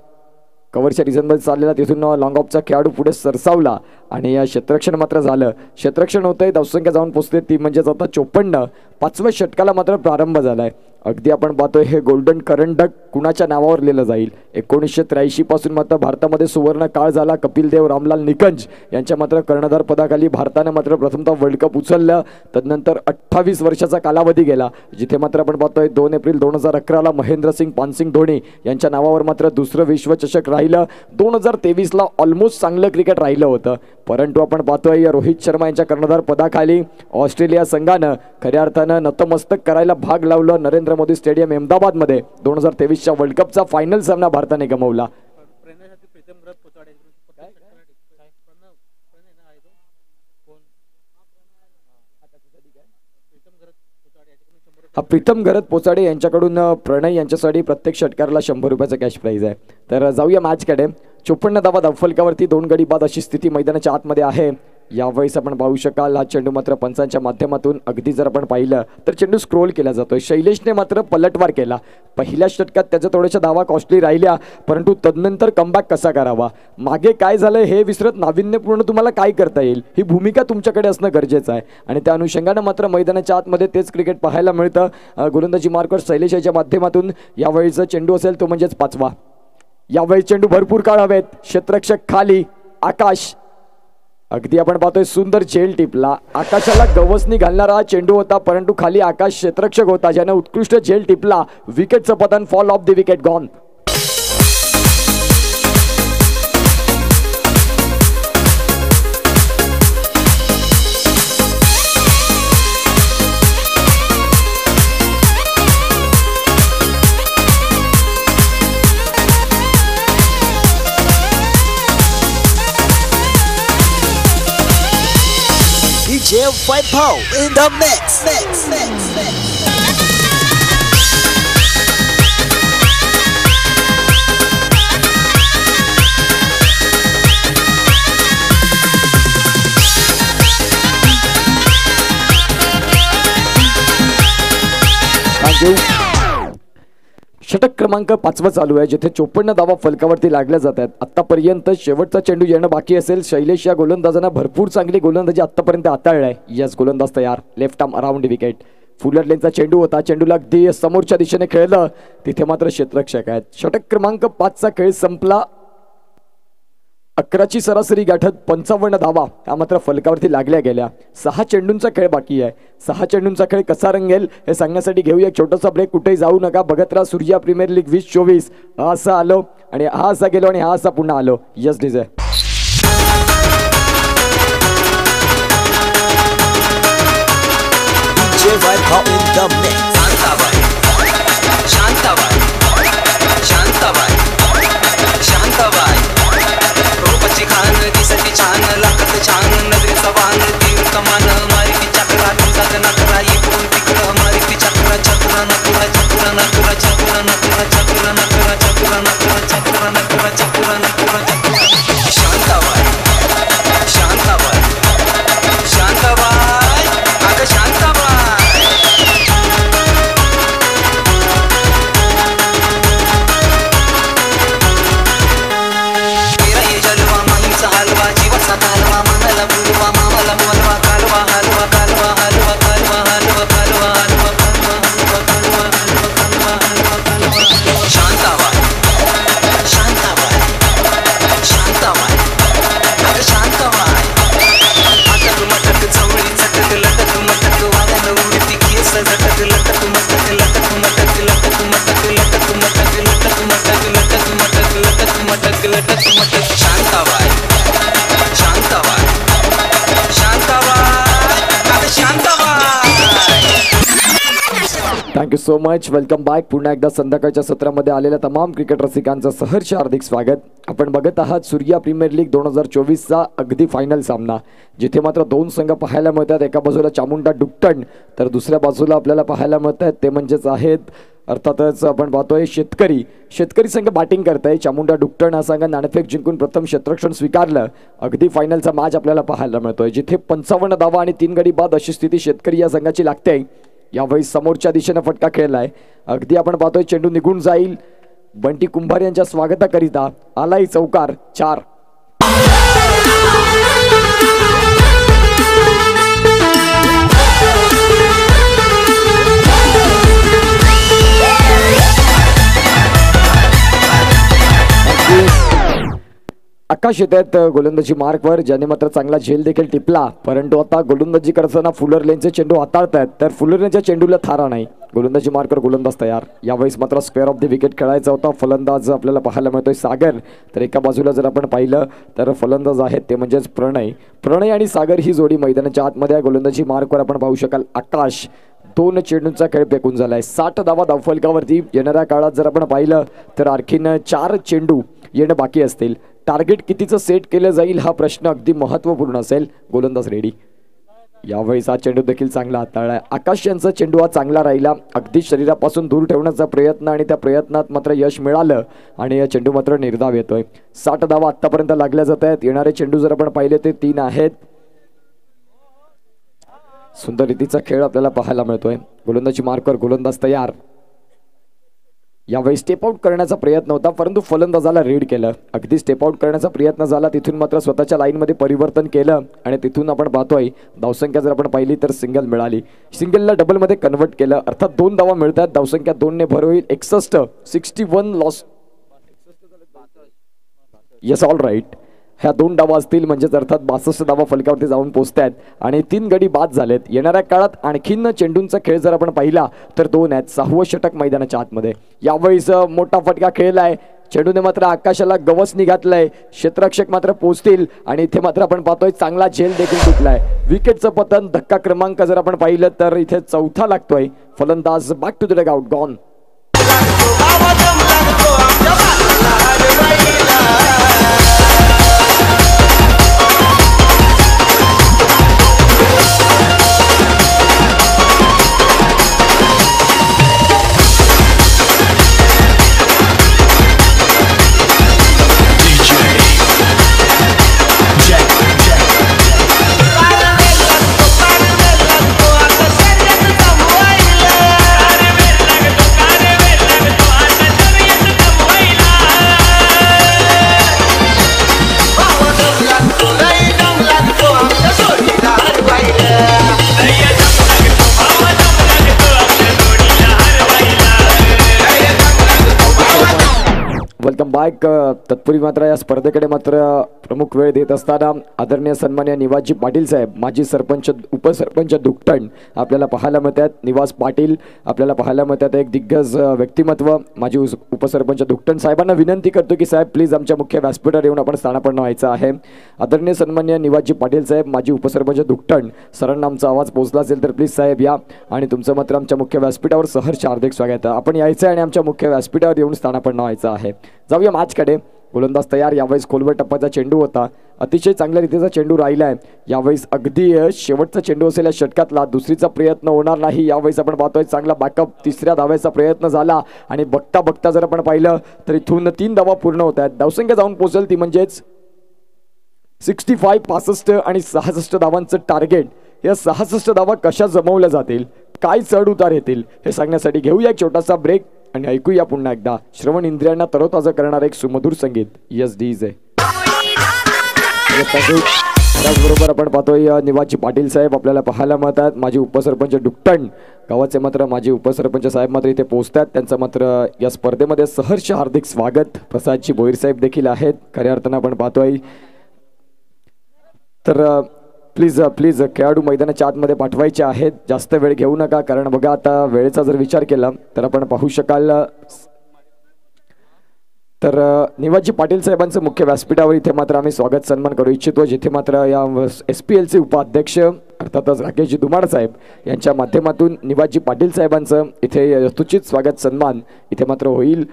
कव्हरच्या रिझनमध्ये चाललेला, तिथून लॉंग ऑफचा खेळाडू पुढे सरसावला आणि या क्षेत्ररक्षण मात्र झालं. क्षेत्ररक्षण होतंय. धावसंख्या जाऊन पोहोचते ती म्हणजेच आता 54. 5व्या षटकाला मात्र प्रारंभ झालाय. अगदी आपण पाहतोय हे गोल्डन करंडक कुणाच्या नावावर लिहिलं जाईल. 1983 पासून मात्र भारतामध्ये सुवर्ण काळ झाला. कपिल देव, रामलाल निकंज यांच्या मात्र कर्णधार पदाखाली भारताने मात्र प्रथमतः वर्ल्ड कप उचललं. तदनंतर 28 वर्षाचा कालावधी गेला, जिथे मात्र आपण पाहतोय 2 एप्रिल 2011ला महेंद्रसिंग पानसिंग धोनी यांच्या नावावर मात्र दुसरं विश्वचषक राहिलं. 2023ला ऑलमोस्ट चांगलं क्रिकेट राहिलं होतं, परंतु आपण पाहतोय रोहित शर्मा यांच्या कर्णधार पदाखाली ऑस्ट्रेलिया संघानं खऱ्या अर्थानं नतमस्तक करायला भाग लावलं. नरेंद्र मोदी स्टेडियम अहमदाबादमध्ये 2023च्या वर्ल्ड कपचा फायनल सामना भारताने गमावला. प्रीतम घरत पोचाडे यांच्याकडून प्रणय यांच्यासाठी प्रत्येक षटकाराला 100 रुपयाचा कॅश प्राईज आहे. तर जाऊया मॅचकडे. 54 धावा धावफलकावरती 2 गडी बाद अशी स्थिती मैदानाच्या आतमध्ये आहे. यावेळेस आपण पाहू शकाल हा चेंडू मात्र पंचांच्या माध्यमातून अगदी जर आपण पाहिलं तर चेंडू स्क्रोल केला जातोय. शैलेशने मात्र पलटवार केला. पहिल्या षटकात त्याच्या थोड्याशा धावा कॉस्टली राहिल्या, परंतु तदनंतर कमबॅक कसा करावा, मागे काय झालं हे विसरत नाविन्यपूर्ण तुम्हाला काय करता येईल ही भूमिका तुमच्याकडे असणं गरजेचं आहे. आणि त्या अनुषंगानं मात्र मैदानाच्या आतमध्ये तेच क्रिकेट पाहायला मिळतं. गोलंदाजी मार्कर शैलेश याच्या माध्यमातून यावेळीचा चेंडू असेल तो म्हणजेच 5वा. यावेळी चेंडू भरपूर काळ हवेत. क्षेत्ररक्षक खाली. आकाश अगदी आपण पाहतोय सुंदर झेल टिपला. आकाशाला गवसणी घालणारा चेंडू होता, परंतु खाली आकाश क्षेत्ररक्षक होता ज्याने उत्कृष्ट झेल टिपला. विकेटचं पतन. Fall of the wicket gone. DJ Vibhav in the mix. षटक क्रमांक 5 चालू आहे, जिथे 54 धावा फलकावरती लागल्या जात आहेत. आतापर्यंत शेवटचा चेंडू येणं बाकी असेल. शैलेश या गोलंदाजांना भरपूर चांगली गोलंदाजी आतापर्यंत हाताळलाय. यस, गोलंदाज तयार. Left arm around wicket. Fuller लेनचा चेंडू होता. चेंडूला अगदी समोरच्या दिशेने खेळलं, तिथे मात्र क्षेत्ररक्षक आहेत. षटक क्रमांक 5चा खेळ संपला. 11ची सरासरी गाठत 55 धावा हा मात्र फलकावरती लागल्या गेल्या. 6 चेंडूंचा खेळ बाकी आहे. 6 चेंडूंचा खेळ कसा रंगेल हे सांगण्यासाठी घेऊया एक छोटासा ब्रेक. कुठेही जाऊ नका. बघत राहा सूर्या प्रीमियर लीग 2024. हा असा आलो आणि हा असा गेलो आणि हा असा पुन्हा आलो. Yes DJ. छान लागत छान नजरेचा वान तीन कमान मारी चक्रा तुमचा नकरा इकडून तिकडं मारी चक्रा चक्रा नकरा चक्रा नकरा चक्रा नकरा चक्रा नकरा चक्रा नकरा चक्रा नकरा चक्रा नकरा शांताबाई शांताबाई शांताबाई अगं Shantabai Shantabai Shantabai Shantabai thank you so much. Welcome back. पुन्हा एकदा संध्याकाळच्या सत्रामध्ये आलेल्या तमाम क्रिकेट रसिकांचं सहर्ष हार्दिक स्वागत. आपण बघत आहात सूर्या प्रीमियर लीग 2024चा अगदी फायनल सामना, जिथे मात्र दोन संघ पाहायला मिळतात. एका बाजूला चामुंडा डुक्टन तर दुसऱ्या बाजूला आपल्याला पाहायला मिळत आहेत ते म्हणजेच आहेत अर्थातच आपण पाहतोय शेतकरी संघ बॅटिंग करताय. चामुंडा डुक्टन हा संघ नाणेफेक जिंकून प्रथम क्षेत्ररक्षण स्वीकारलं. अगदी फायनलचा मॅच आपल्याला पाहायला मिळतोय, जिथे 55 धावा आणि 3 गडी बाद अशी स्थिती शेतकरी या संघाची लागते. यावेळी समोरच्या दिशेने फटका खेळलाय. अगदी आपण पाहतोय चेंडू निघून जाईल. बंटी कुंभार यांच्या स्वागताकरिता आलाय चौकार 4. आकाश येत आहेत गोलंदाजी मार्कवर, ज्याने मात्र चांगला झेल देखील टिपला. परंतु आता गोलंदाजी करताना फुलर लेनचे चेंडू हाताळतायत, तर फुलर लेनच्या चेंडूला थारा नाही. गोलंदाजी मार्कवर गोलंदाज तयार. यावेळेस मात्र स्क्वेअर ऑफ द विकेट खेळायचा होता. फलंदाज आपल्याला पाहायला मिळतोय सागर. तर एका बाजूला जर आपण पाहिलं तर फलंदाज आहेत ते म्हणजेच प्रणय आणि सागर ही जोडी मैदानाच्या आतमध्ये. गोलंदाजी मार्कवर आपण पाहू शकाल आकाश. 2 चेंडूंचा खेळ फेकून झालाय. 60 धावा धावफलकावरती. येणाऱ्या काळात जर आपण पाहिलं तर आणखीन 4 चेंडू येणं बाकी असतील. टार्गेट कितीचं सेट केलं जाईल हा प्रश्न अगदी महत्त्वपूर्ण असेल. गोलंदाज रेडी. यावेळेस हा चेंडू देखील चांगला हाताळलाय. आकाश यांचा चेंडू हा चांगला राहिला. अगदी शरीरापासून दूर ठेवण्याचा प्रयत्न आणि त्या प्रयत्नात मात्र यश मिळालं आणि या चेंडू मात्र निर्धाव येतोय. 60 धावा आतापर्यंत लागल्या जात आहेत. येणारे चेंडू जर आपण पाहिले ते 3 आहेत. सुंदर रीतीचा खेळ आपल्याला पाहायला मिळतोय. गोलंदाजी मार्कवर गोलंदाज तयार. यावेळी स्टेप आउट करण्याचा प्रयत्न होता, परंतु फलंदाजाला रीड केलं. अगदी स्टेप आउट करण्याचा प्रयत्न झाला, तिथून मात्र स्वतःच्या लाईनमध्ये परिवर्तन केलं आणि तिथून आपण पाहतोय धावसंख्या जर आपण पाहिली तर सिंगल मिळाली. सिंगलला डबलमध्ये कन्वर्ट केलं, अर्थात 2 धावा मिळतात. धावसंख्या 2 ने भर होईल. 61 लॉस. Yes, all right. ह्या 2 धावा असतील म्हणजेच अर्थात 62 धावा फलकावरती जाऊन पोहोचतात आणि 3 गडी बाद झालेत. येणाऱ्या काळात आणखीन चेंडूंचा खेळ जर आपण पाहिला तर 2 आहेत. 6वं षटक मैदानाच्या आतमध्ये. यावेळीस मोठा फटका खेळलाय. चेंडूने मात्र आकाशाला गवसणी घातलंय. क्षेत्ररक्षक मात्र पोहोचतील आणि इथे मात्र आपण पाहतोय चांगला झेल देखील तुटलाय. विकेटचं पतन. धक्का क्रमांक जर आपण पाहिलं तर इथे 4था लागतोय. फलंदाज back to the dugout. Gone. Welcome back. तत्पूर्वी मात्र या स्पर्धेकडे मात्र प्रमुख वेळ देत असताना आदरणीय सन्माननीय निवासजी पाटील साहेब, माजी सरपंच उपसरपंच दुकटण आपल्याला पाहायला मिळतात. निवास पाटील आपल्याला पाहायला मिळतात. एक दिग्गज व्यक्तिमत्व. माजी उपसरपंच दुकटण साहेबांना विनंती करतो की साहेब प्लीज आमच्या मुख्य व्यासपीठावर येऊन आपण स्थानापन्न व्हायचं आहे. आदरणीय सन्माननीय निवासजी पाटील साहेब, माजी उपसरपंच दुकटण, सरांना आमचा आवाज पोहोचला असेल तर प्लीज साहेब या आणि तुमचं मात्र आमच्या मुख्य व्यासपीठावर सहर्ष हार्दिक स्वागत आहे. आपण यायचं आहे आणि आमच्या मुख्य व्यासपीठावर येऊन स्थानापन्न व्हायचं आहे. जाऊया मॅचकडे. गोलंदाज तयार. यावेळेस खोलवर टप्प्याचा चेंडू होता. अतिशय चांगल्या रीतीचा चेंडू राहिलाय. यावेळेस अगदी शेवटचा चेंडू असेल या षटकातला. दुसरीचा प्रयत्न होणार नाही. यावेळेस आपण पाहतोय चांगला बॅकअप. 3ऱ्या धाव्याचा प्रयत्न झाला आणि बघता बघता जर आपण पाहिलं तर इथून 3 धावा पूर्ण होत आहेत. धावसंख्या जाऊन पोहोचेल ती म्हणजेच 65, 65 आणि 66 धावांचं टार्गेट. या 66 धावा कशा जमवल्या जातील, काय चढ उतार येतील हे सांगण्यासाठी घेऊया एक छोटासा ब्रेक आणि ऐकूया पुन्हा एकदा श्रवण इंद्रियांना तरोताजा करणार एक सुमधुर संगीत. Yes DJ. त्याचबरोबर आपण पाहतोय निवासजी पाटील साहेब आपल्याला पाहायला मिळतात. माजी उपसरपंच डुकटण गावाचे मात्र माजी उपसरपंच साहेब मात्र इथे पोहोचतात. त्यांचं मात्र या स्पर्धेमध्ये सहर्ष हार्दिक स्वागत. प्रसादजी भोईर साहेब देखील आहेत खऱ्या अर्थानं आपण पाहतोय. तर प्लीज खेळाडू मैदानाच्या आतमध्ये पाठवायचे आहेत. जास्त वेळ घेऊ नका, कारण बघा आता वेळेचा जर विचार केला तर आपण पाहू शकाल तर निवाजी पाटील साहेबांचं मुख्य व्यासपीठावर इथे मात्र आम्ही स्वागत सन्मान करू इच्छितो, जिथे मात्र या SPLचे उपाध्यक्ष अर्थातच राकेशजी धुमाळ साहेब यांच्या माध्यमातून निवाजी पाटील साहेबांचं इथे यथोचित स्वागत सन्मान इथे मात्र होईल.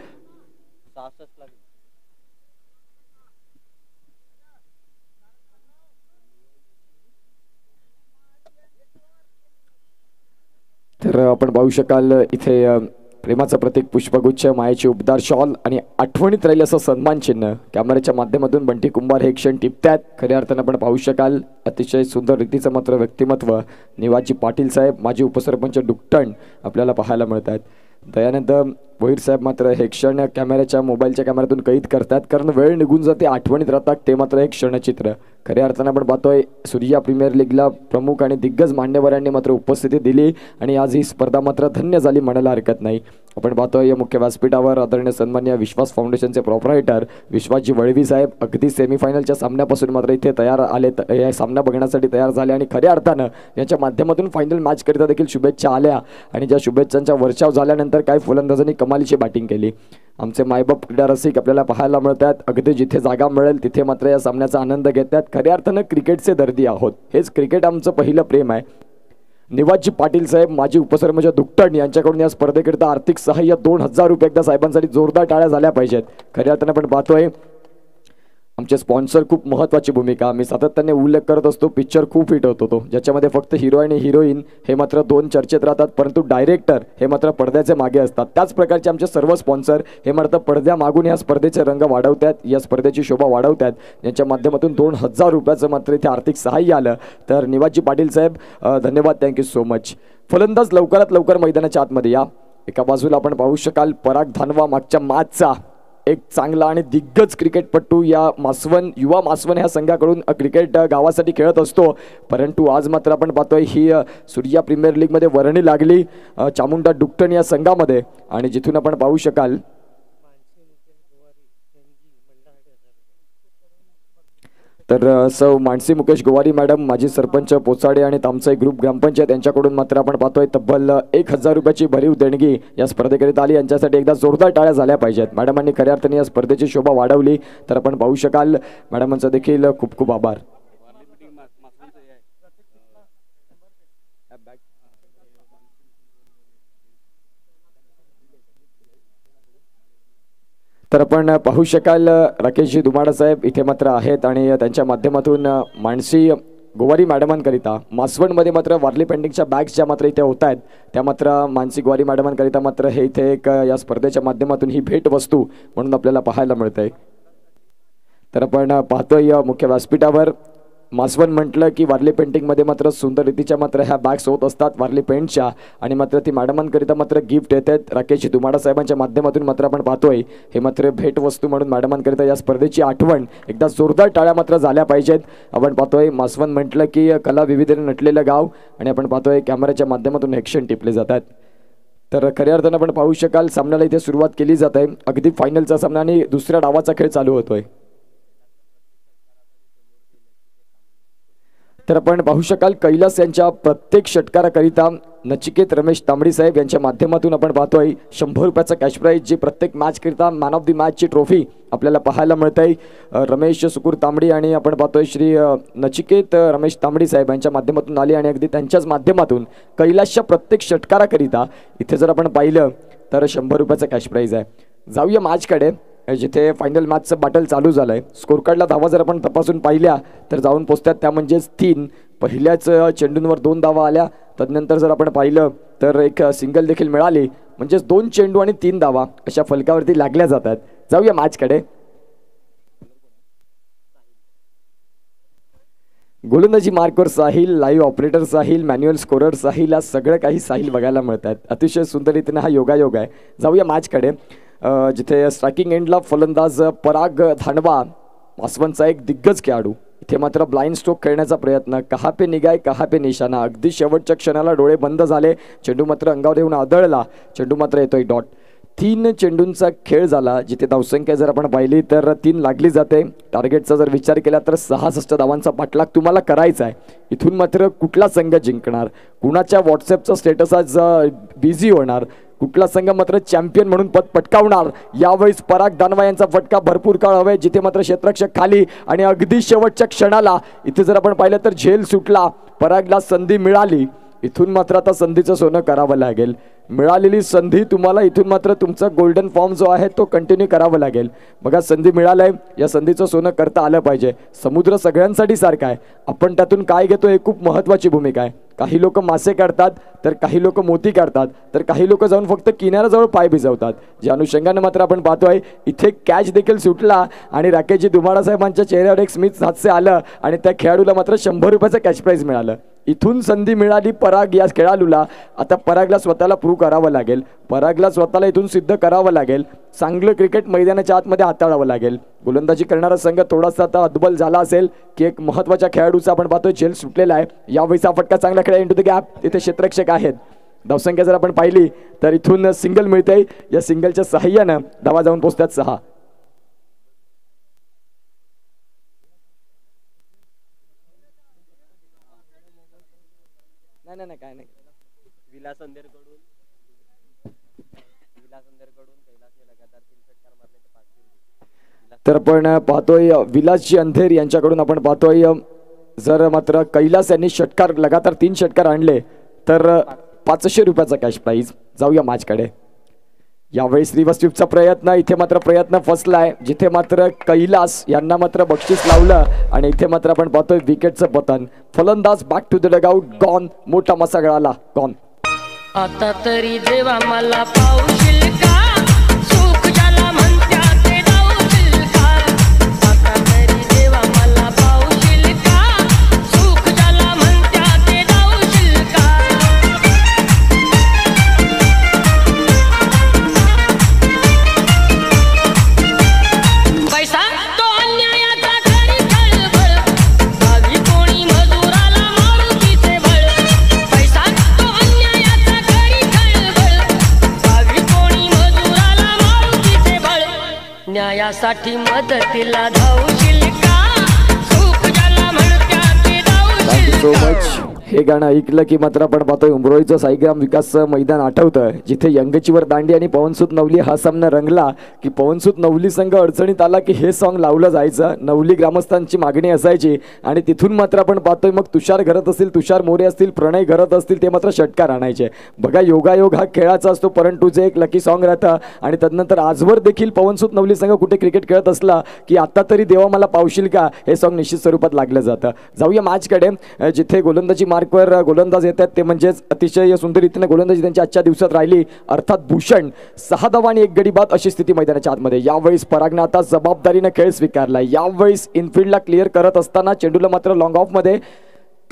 तर आपण पाहू शकाल इथे प्रेमाचं प्रतीक पुष्पगुच्छ, मायेची उबदार शॉल आणि आठवणीत राहील असं सन्मान चिन्ह कॅमेऱ्याच्या माध्यमातून बंटी कुंभार हे क्षण टिपतात. खऱ्या अर्थानं आपण पाहू शकाल अतिशय सुंदर रीतीचं मात्र व्यक्तिमत्व निवाजी पाटील साहेब माजी उपसरपंच डुकटण आपल्याला पाहायला मिळतात. दयानंद भोईर साहेब मात्र हे क्षण कॅमेऱ्याच्या मोबाईलच्या कॅमेऱ्यातून कैद करतात, कारण वेळ निघून जाते, आठवणीत राहतात ते मात्र एक क्षणचित्र. खऱ्या अर्थानं आपण पाहतोय सूर्या प्रीमियर लीगला प्रमुख आणि दिग्गज मान्यवरांनी मात्र उपस्थिती दिली आणि आज ही स्पर्धा मात्र धन्य झाली म्हणायला हरकत नाही. आपण पाहतोय या मुख्य व्यासपीठावर आदरणीय सन्मान्य विश्वास फाउंडेशनचे प्रोप्रायटर विश्वासजी वळवी साहेब अगदी सेमीफायनलच्या सामन्यापासून मात्र इथे तयार आले, या सामना बघण्यासाठी तयार झाले आणि खऱ्या अर्थानं याच्या माध्यमातून फायनल मॅच करिता देखील शुभेच्छा आल्या आणि ज्या शुभेच्छांचा वर्षाव झाल्यानंतर काही फलंदाजांनी कमालीची बॅटिंग केली. आमचे मायबाप क्रीडा रसिक आपल्याला पाहायला मिळतात, अगदी जिथे जागा मिळेल तिथे मात्र या सामन्याचा आनंद घेतात. खऱ्या अर्थानं क्रिकेटचे दर्दी आहोत, हेच क्रिकेट आमचं पहिलं प्रेम आहे. निवाजी पाटील साहेब माजी उपसरपंच दुकटण यांच्याकडून या स्पर्धेकरिता आर्थिक सहाय्य 2000 रुपये एकदा साहेबांसाठी जोरदार टाळ्या झाल्या पाहिजेत. खऱ्या अर्थानं आपण पाहतोय आमचे स्पॉन्सर खूप महत्त्वाची भूमिका मी सातत्याने उल्लेख करत असतो. पिक्चर खूप हिट होतो तो, ज्याच्यामध्ये फक्त हिरो आणि हिरोईन हे मात्र दोन चर्चेत राहतात, परंतु डायरेक्टर हे मात्र पडद्याचे मागे असतात. त्याच प्रकारचे आमचे सर्व स्पॉन्सर हे मात्र पडद्या मागून या स्पर्धेचे रंग वाढवतात, या स्पर्धेची शोभा वाढवतात. यांच्या माध्यमातून 2000 रुपयाचं मात्र इथे आर्थिक सहाय्य आलं. तर निवाजी पाटील साहेब धन्यवाद, थँक्यू सो मच. फलंदाज लवकरात लवकर मैदानाच्या आतमध्ये या. एका बाजूला आपण पाहू शकाल पराग धानवा मागच्या मॅचचा एक चांगला आणि दिग्गज क्रिकेटपटू या मासवण युवा मासवण ह्या संघाकडून क्रिकेट गावासाठी खेळत असतो, परंतु आज मात्र आपण पाहतोय ही सूर्या प्रीमियर लीगमध्ये वर्णी लागली चामुंडा डुकटण या संघामध्ये आणि जिथून आपण पाहू शकाल तर सौ मानसी मुकेश गोवारी मॅडम माजी सरपंच पोचाडे आणि तामसाई ग्रुप ग्रामपंचायत यांच्याकडून मात्र आपण पाहतोय तब्बल 1000 रुपयाची भरीव देणगी या स्पर्धेकरिता आली. यांच्यासाठी एकदा जोरदार टाळ्या झाल्या पाहिजेत. मॅडमांनी खऱ्या अर्थाने या स्पर्धेची शोभा वाढवली. तर आपण पाहू शकाल मॅडमांचा देखील खूप खूप आभार. तर आपण पाहू शकाल राकेशजी धुमाळ साहेब इथे मात्र आहेत आणि त्यांच्या माध्यमातून मानसी गोवारी मॅडमांकरिता मासवणमध्ये मात्र वारली पेंटिंगच्या बॅग्स ज्या मात्र इथे होत आहेत त्या मात्र मानसी गोवारी मॅडमांकरिता मात्र हे इथे एक या स्पर्धेच्या माध्यमातून ही भेट वस्तू म्हणून आपल्याला पाहायला मिळते. तर आपण पाहतोय मुख्य व्यासपीठावर मासवण म्हटलं की वारली पेंटिंगमध्ये मात्र सुंदर रीतीच्या मात्र ह्या बॅग्स होत असतात वारली पेंटच्या आणि मात्र ती मॅडमांकरिता मात्र गिफ्ट येतात राकेश धुमाळ साहेबांच्या माध्यमातून मात्र आपण पाहतोय हे मात्र भेट वस्तू म्हणून मॅडमांकरिता या स्पर्धेची आठवण एकदा जोरदार टाळ्या मात्र झाल्या पाहिजेत. आपण पाहतोय मासवण म्हटलं की कला विविधतेने नटलेलं गाव आणि आपण पाहतोय कॅमेऱ्याच्या माध्यमातून ॲक्शन टिपले जातात. तर खऱ्या अर्थानं आपण पाहू शकाल सामन्याला इथे सुरुवात केली जात आहे. अगदी फायनलचा सामना आणि दुसऱ्या डावाचा खेळ चालू होतोय. तर आपण पाहू शकाल कैलास यांच्या प्रत्येक षटकाराकरिता नचिकेत रमेश तांबडी साहेब यांच्या माध्यमातून आपण पाहतोय 100 रुपयाचा कॅश प्राइज जी प्रत्येक मॅच करिता मॅन ऑफ द मॅचची ट्रॉफी आपल्याला पाहायला मिळते. रमेश सुकूर तांबडी आणि आपण पाहतोय श्री नचिकेत रमेश तांबडी साहेब यांच्या माध्यमातून आली आणि अगदी त्यांच्याच माध्यमातून कैलासच्या प्रत्येक षटकाराकरिता इथे जर आपण पाहिलं तर 100 रुपयाचा कॅश प्राइज आहे. जाऊया मॅचकडे जिथे फायनल मॅचचं बॅटल चालू झालं आहे. स्कोर कार्डला धावा जर आपण तपासून पाहिल्या तर जाऊन पोचतात त्या म्हणजेच 3. पहिल्याच चेंडूंवर 2 धावा आल्या. तदनंतर जर आपण पाहिलं तर एक सिंगल देखील मिळाली म्हणजेच 2 चेंडू आणि 3 धावा अशा फलकावरती लागल्या जातात. जाऊया मॅचकडे. गोलंदाजी मार्कवर Sahil, live operator Sahil, manual scorer Sahil, आज सगळं काही साहिल बघायला मिळतात. अतिशय सुंदर रीतीने हा योगायोग आहे. जाऊया मॅचकडे जिथे स्ट्रायकिंग एंडला फलंदाज पराग धानवा मासवणचा एक दिग्गज खेळाडू. इथे मात्र ब्लाइंड स्ट्रोक खेळण्याचा प्रयत्न, कहा पे निगाय कहा पे निशाणा, अगदी शेवटच्या क्षणाला डोळे बंद झाले. चेंडू मात्र अंगावर येऊन आदळला. चेंडू मात्र येतोय डॉट. 3 चेंडूंचा खेळ झाला जिथे धावसंख्या जर आपण पाहिली तर 3 लागली जाते. टार्गेटचा जर विचार केला तर 66 धावांचा पाठलाग तुम्हाला करायचा आहे. इथून मात्र कुठला संघ जिंकणार, कुणाच्या व्हॉट्सअपचा स्टेटस आज बिझी होणार, कुठला संघ मात्र चॅम्पियन म्हणून पद पटकावणार. यावेळेस पराग दानवा यांचा फटका भरपूर काळ हवाय, जिथे मात्र क्षेत्ररक्षक खाली आणि अगदी शेवटच्या क्षणाला इथे जर आपण पाहिलं तर झेल सुटला, परागला संधी मिळाली. इथून मात्र आता संधीचं सोनं करावं लागेल. मिळालेली संधी तुम्हाला इथून मात्र तुमचा गोल्डन फॉर्म जो आहे तो कंटिन्यू करावा लागेल. बघा संधी मिळालंय, या संधीचं सोनं करता आलं पाहिजे. समुद्र सगळ्यांसाठी सारखा आहे, आपण त्यातून काय घेतो हे खूप महत्त्वाची भूमिका आहे. काही लोक मासे काढतात, तर काही लोक मोती काढतात, तर काही लोक जाऊन फक्त किनाऱ्याजवळ पाय भिजवतात. ज्या अनुषंगाने मात्र आपण पाहतोय इथे कॅच देखील सुटला आणि राकेशजी दुमाडा साहेबांच्या चेहऱ्यावर एक स्मित हास्य आलं आणि त्या खेळाडूला मात्र 100 रुपयाचं कॅश प्राइज मिळालं. इथून संधी मिळाली पराग या खेळाडूला. आता परागला स्वतःला प्रूव्ह करावं लागेल, परागला स्वतःला इथून सिद्ध करावं लागेल. चांगलं क्रिकेट मैदानाच्या आतमध्ये हाताळावं लागेल. गोलंदाजी करणारा संघ थोडासा आता अद्बल झाला असेल की एक महत्त्वाच्या खेळाडूचा आपण पाहतोय झेल सुटलेला आहे. यावेळीचा फटका चांगला खेळा इंटू द गॅप, तिथे क्षेत्ररक्षक आहेत. धावसंख्या जर आपण पाहिली तर इथून सिंगल मिळते, या सिंगलच्या सहाय्यानं धावा जाऊन पोहोचतात 6. नाही काय नाही, विलास अंधेरकडून तर आपण पाहतोय विलासजी अंधेर यांच्याकडून आपण पाहतोय जर मात्र कैलास यांनी षटकार लगातार 3 षटकार आणले तर 500 रुपयाचा कॅश प्राइज. जाऊया मॅचकडे. यावेळी रिव्हर्स प्रयत्न, इथे मात्र प्रयत्न फसलाय, जिथे मात्र कैलास यांना मात्र बक्षीस लावलं आणि इथे मात्र आपण पाहतोय विकेटचं पतन. फलंदाज back to the dugout, gone. मोठा मसा गळाला, गॉन. आता तरी देवा मला पावशील का, सुख ज्याला म्हणत्या ते जाऊशील का. आता तरी देवा मला पावशील का, सुख ज्याला म्हणत्या ते जाऊशील का. पैसा तो अन्यायाचा घरी खळबळ, गावी कोणी मजुराला मारुतीचे बळ. पैसा तो अन्यायाचा घरी खळबळ, गावी कोणी मजुराला मारुतीचे बळ. न्यायासाठी मदतीला धावशील का, सुख ज्याला म्हणत्या ते थँक्यू सो धावशील मच. का. हे गाणं ऐकलं की मात्र आपण पाहतोय उमरोईचं साईग्राम विकास मैदान आठवतं, जिथे यंगचीवर दांडी आणि पवनसूत नवली हा सामना रंगला की पवनसूत नवली संघ अडचणीत आला की हे सॉन्ग लावलं जायचं. नवली ग्रामस्थांची मागणी असायची आणि तिथून मात्र आपण पाहतोय मग तुषार घरत असतील, तुषार मोरे असतील, प्रणय घरत असतील, ते मात्र षटकार आणायचे. बघा योगायोग हा खेळाचा असतो, परंतु जे एक लकी सॉन्ग राहतं. आणि तदनंतर आजवर देखील पवनसूत नवली संघ कुठे क्रिकेट खेळत असला की आता तरी देवा मला पावशील का हे सॉन्ग निश्चित स्वरूपात लागलं जातं. जाऊया मॅचकडे, जिथे गोलंदाजी मार्कवर गोलंदाज येतात ते म्हणजेच अतिशय सुंदर रीतीने गोलंदाजी त्यांच्या आजच्या दिवसात राहिली, अर्थात भूषण. 6 धावा आणि 1 गडी बाद अशी स्थिती मैदानाच्या आतमध्ये. यावेळेस परागने आता जबाबदारीने खेळ स्वीकारला. यावेळेस इनफिल्डला क्लिअर करत असताना चेंडूला मात्र लॉंग ऑफमध्ये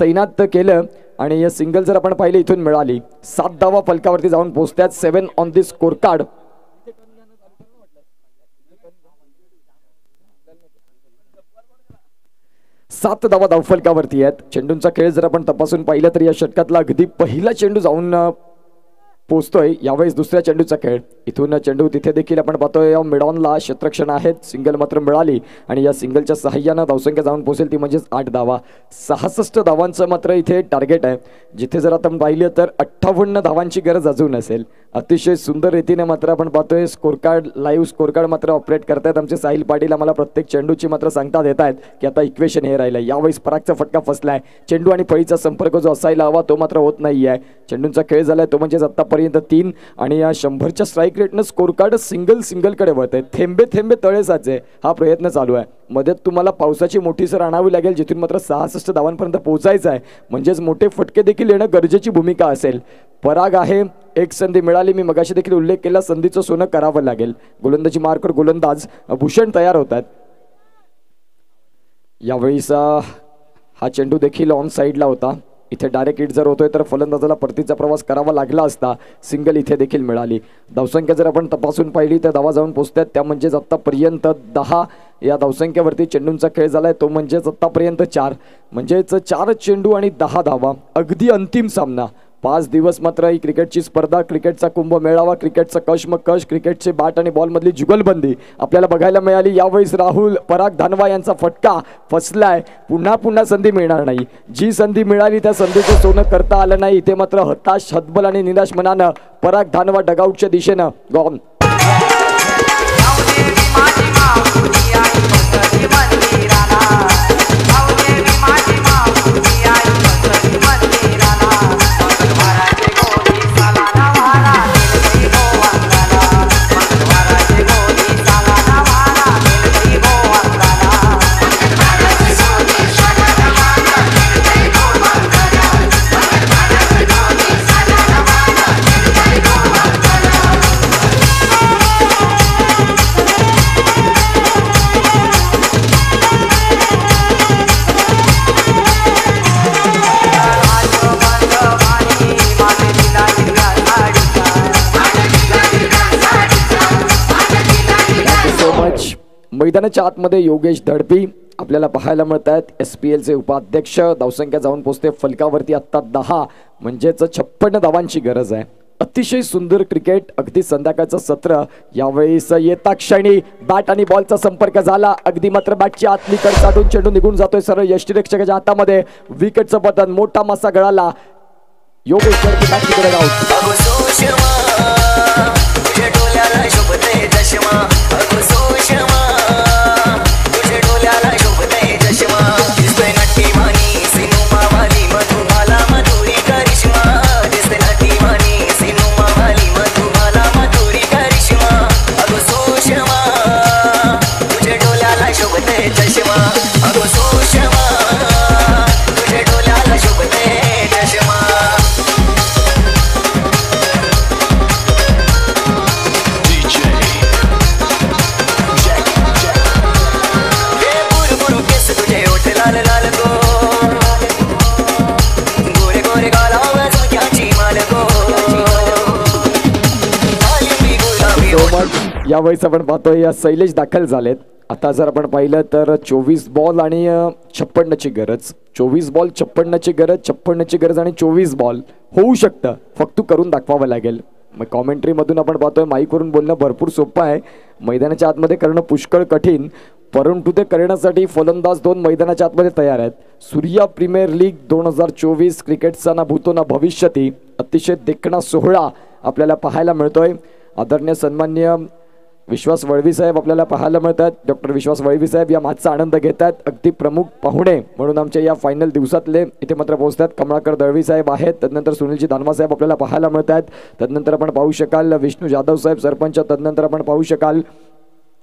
तैनात केलं आणि या सिंगल जर आपण पाहिलं इथून मिळाली. 7 धावा फलकावरती जाऊन पोहोचतात. 7 ऑन दी स्कोर कार्ड. 7 धावा धावफलकावरती आहेत. चेंडूंचा खेळ जर आपण तपासून पाहिलं तर या षटकातला अगदी पहिला चेंडू जाऊन पोचतोय. यावेळेस दुसऱ्या चेंडूचा खेळ, इथून चेंडू तिथे देखील आपण पाहतोय मिडॉनला क्षेत्ररक्षण आहेत. सिंगल मात्र मिळाली आणि या सिंगलच्या सहाय्यानं धावसंख्या जाऊन पोहोचेल ती म्हणजेच 8 धावा. 66 धावांचं मात्र इथे टार्गेट आहे, जिथे जर आपण पाहिलं तर 58 धावांची गरज अजून असेल. अतिशय सुंदर रीतीने मात्र आपण पाहतोय score card, live score card मात्र ऑपरेट करतायत आमचे साहिल पाटील. आम्हाला प्रत्येक चेंडूची मात्र सांगता देत आहेत की आता इक्वेशन हे राहिलं. यावेळेस परागचा फटका फसलाय. चेंडू आणि फळीचा संपर्क जो असायला हवा तो मात्र होत नाही आहे. चेंडूंचा खेळ झालाय तो म्हणजेच आतापर्यंत 3 आणि या 100च्या स्ट्राईक रेटनं स्कोर कार्ड सिंगलकडे वळत आहे. थेंबे थेंबे तळे साचे हा प्रयत्न चालू आहे. मध्येच तुम्हाला पावसाची मोठी सर आणावी लागेल, जिथून मात्र 66 धावांपर्यंत पोहोचायचं आहे. म्हणजेच मोठे फटके देखील येणं गरजेची भूमिका असेल. पराग आहे, एक संधी मिळाली, मी मगाशी देखील उल्लेख केला, संधीचं सोनं करावं लागेल. गोलंदाजी मार्कर गोलंदाज भूषण तयार होतात. यावेळीचा हा चेंडू देखील ऑन साईडला होता. इथे डायरेक्ट हिट जर होतोय तर फलंदाजाला परतीचा प्रवास करावा लागला असता. सिंगल इथे देखील मिळाली. धावसंख्या जर आपण तपासून पाहिली तर धावा जाऊन पोहोचतात त्या म्हणजेच आत्तापर्यंत 10 या धावसंख्येवरती चेंडूंचा खेळ झालाय तो म्हणजेच आत्तापर्यंत 4, म्हणजेच 4 चेंडू आणि 10 धावा. अगदी अंतिम सामना. 5 दिवस मात्र ही क्रिकेटची स्पर्धा, क्रिकेटचा कुंभ मेळावा, क्रिकेटचा कशमकश, क्रिकेटचे बॅट आणि बॉल मधली जुगलबंदी आपल्याला बघायला मिळाली. यावेळेस राहुल पराग धानवा यांचा फटका फसलाय. पुन्हा संधी मिळणार नाही. जी संधी मिळाली त्या संधीचं सोनं करता आलं नाही. इथे मात्र हताश, हतबल आणि निराश मनानं पराग धानवा डगआउटच्या दिशेनं गॉन. मैदानाच्या आतमध्ये योगेश धडपी आपल्याला पाहायला मिळत आहेत. SPL चे उपाध्यक्ष. धावसंख्या जाऊन पोहोचते फलकावरती आत्ता 10, म्हणजेच 56 धावांची गरज आहे. अतिशय सुंदर क्रिकेट, अगदी संध्याकाळचं सत्र. यावेळेस येता क्षणी बॅट आणि बॉलचा संपर्क झाला. अगदी मात्र बॅटची आतली कड साठून चेंडू निघून जातोय सरळ यष्टीरक्षकाच्या हातामध्ये. विकेटचं पतन, मोठा मासा गळाला. योगेश धडपी बॅटची कडे आउट. यावेळेस आपण पाहतोय शैलेश दाखल झालेत. आता जर आपण पाहिलं तर 24 बॉल आणि 56ची गरज. 24 बॉल 56ची गरज, 56ची गरज आणि 24 बॉल होऊ शकतं, फक्त करून दाखवावं लागेल. मग कॉमेंट्री मधून आपण पाहतोय माईकवरून बोलणं भरपूर सोपं आहे, मैदानाच्या आतमध्ये करणं पुष्कळ कठीण. परंतु ते करण्यासाठी फलंदाज 2 मैदानाच्या आतमध्ये तयार आहेत. सूर्या प्रीमियर लीग 2024 क्रिकेटचा ना भूतो ना भविष्यती अतिशय देखणा सोहळा आपल्याला पाहायला मिळतोय. आदरणीय सन्माननीय विश्वास वळवी साहेब आपल्याला पाहायला मिळतात. डॉक्टर विश्वास वळवी साहेब या मॅचचा आनंद घेत आहेत. अगदी प्रमुख पाहुणे म्हणून आमच्या या फायनल दिवसातले इथे मात्र पोहोचतात. कमळाकर दळवी साहेब आहेत. तदनंतर सुनीलजी दानवा साहेब आपल्याला पाहायला मिळतात. तदनंतर आपण पाहू शकाल विष्णू जाधव साहेब सरपंच. तदनंतर आपण पाहू शकाल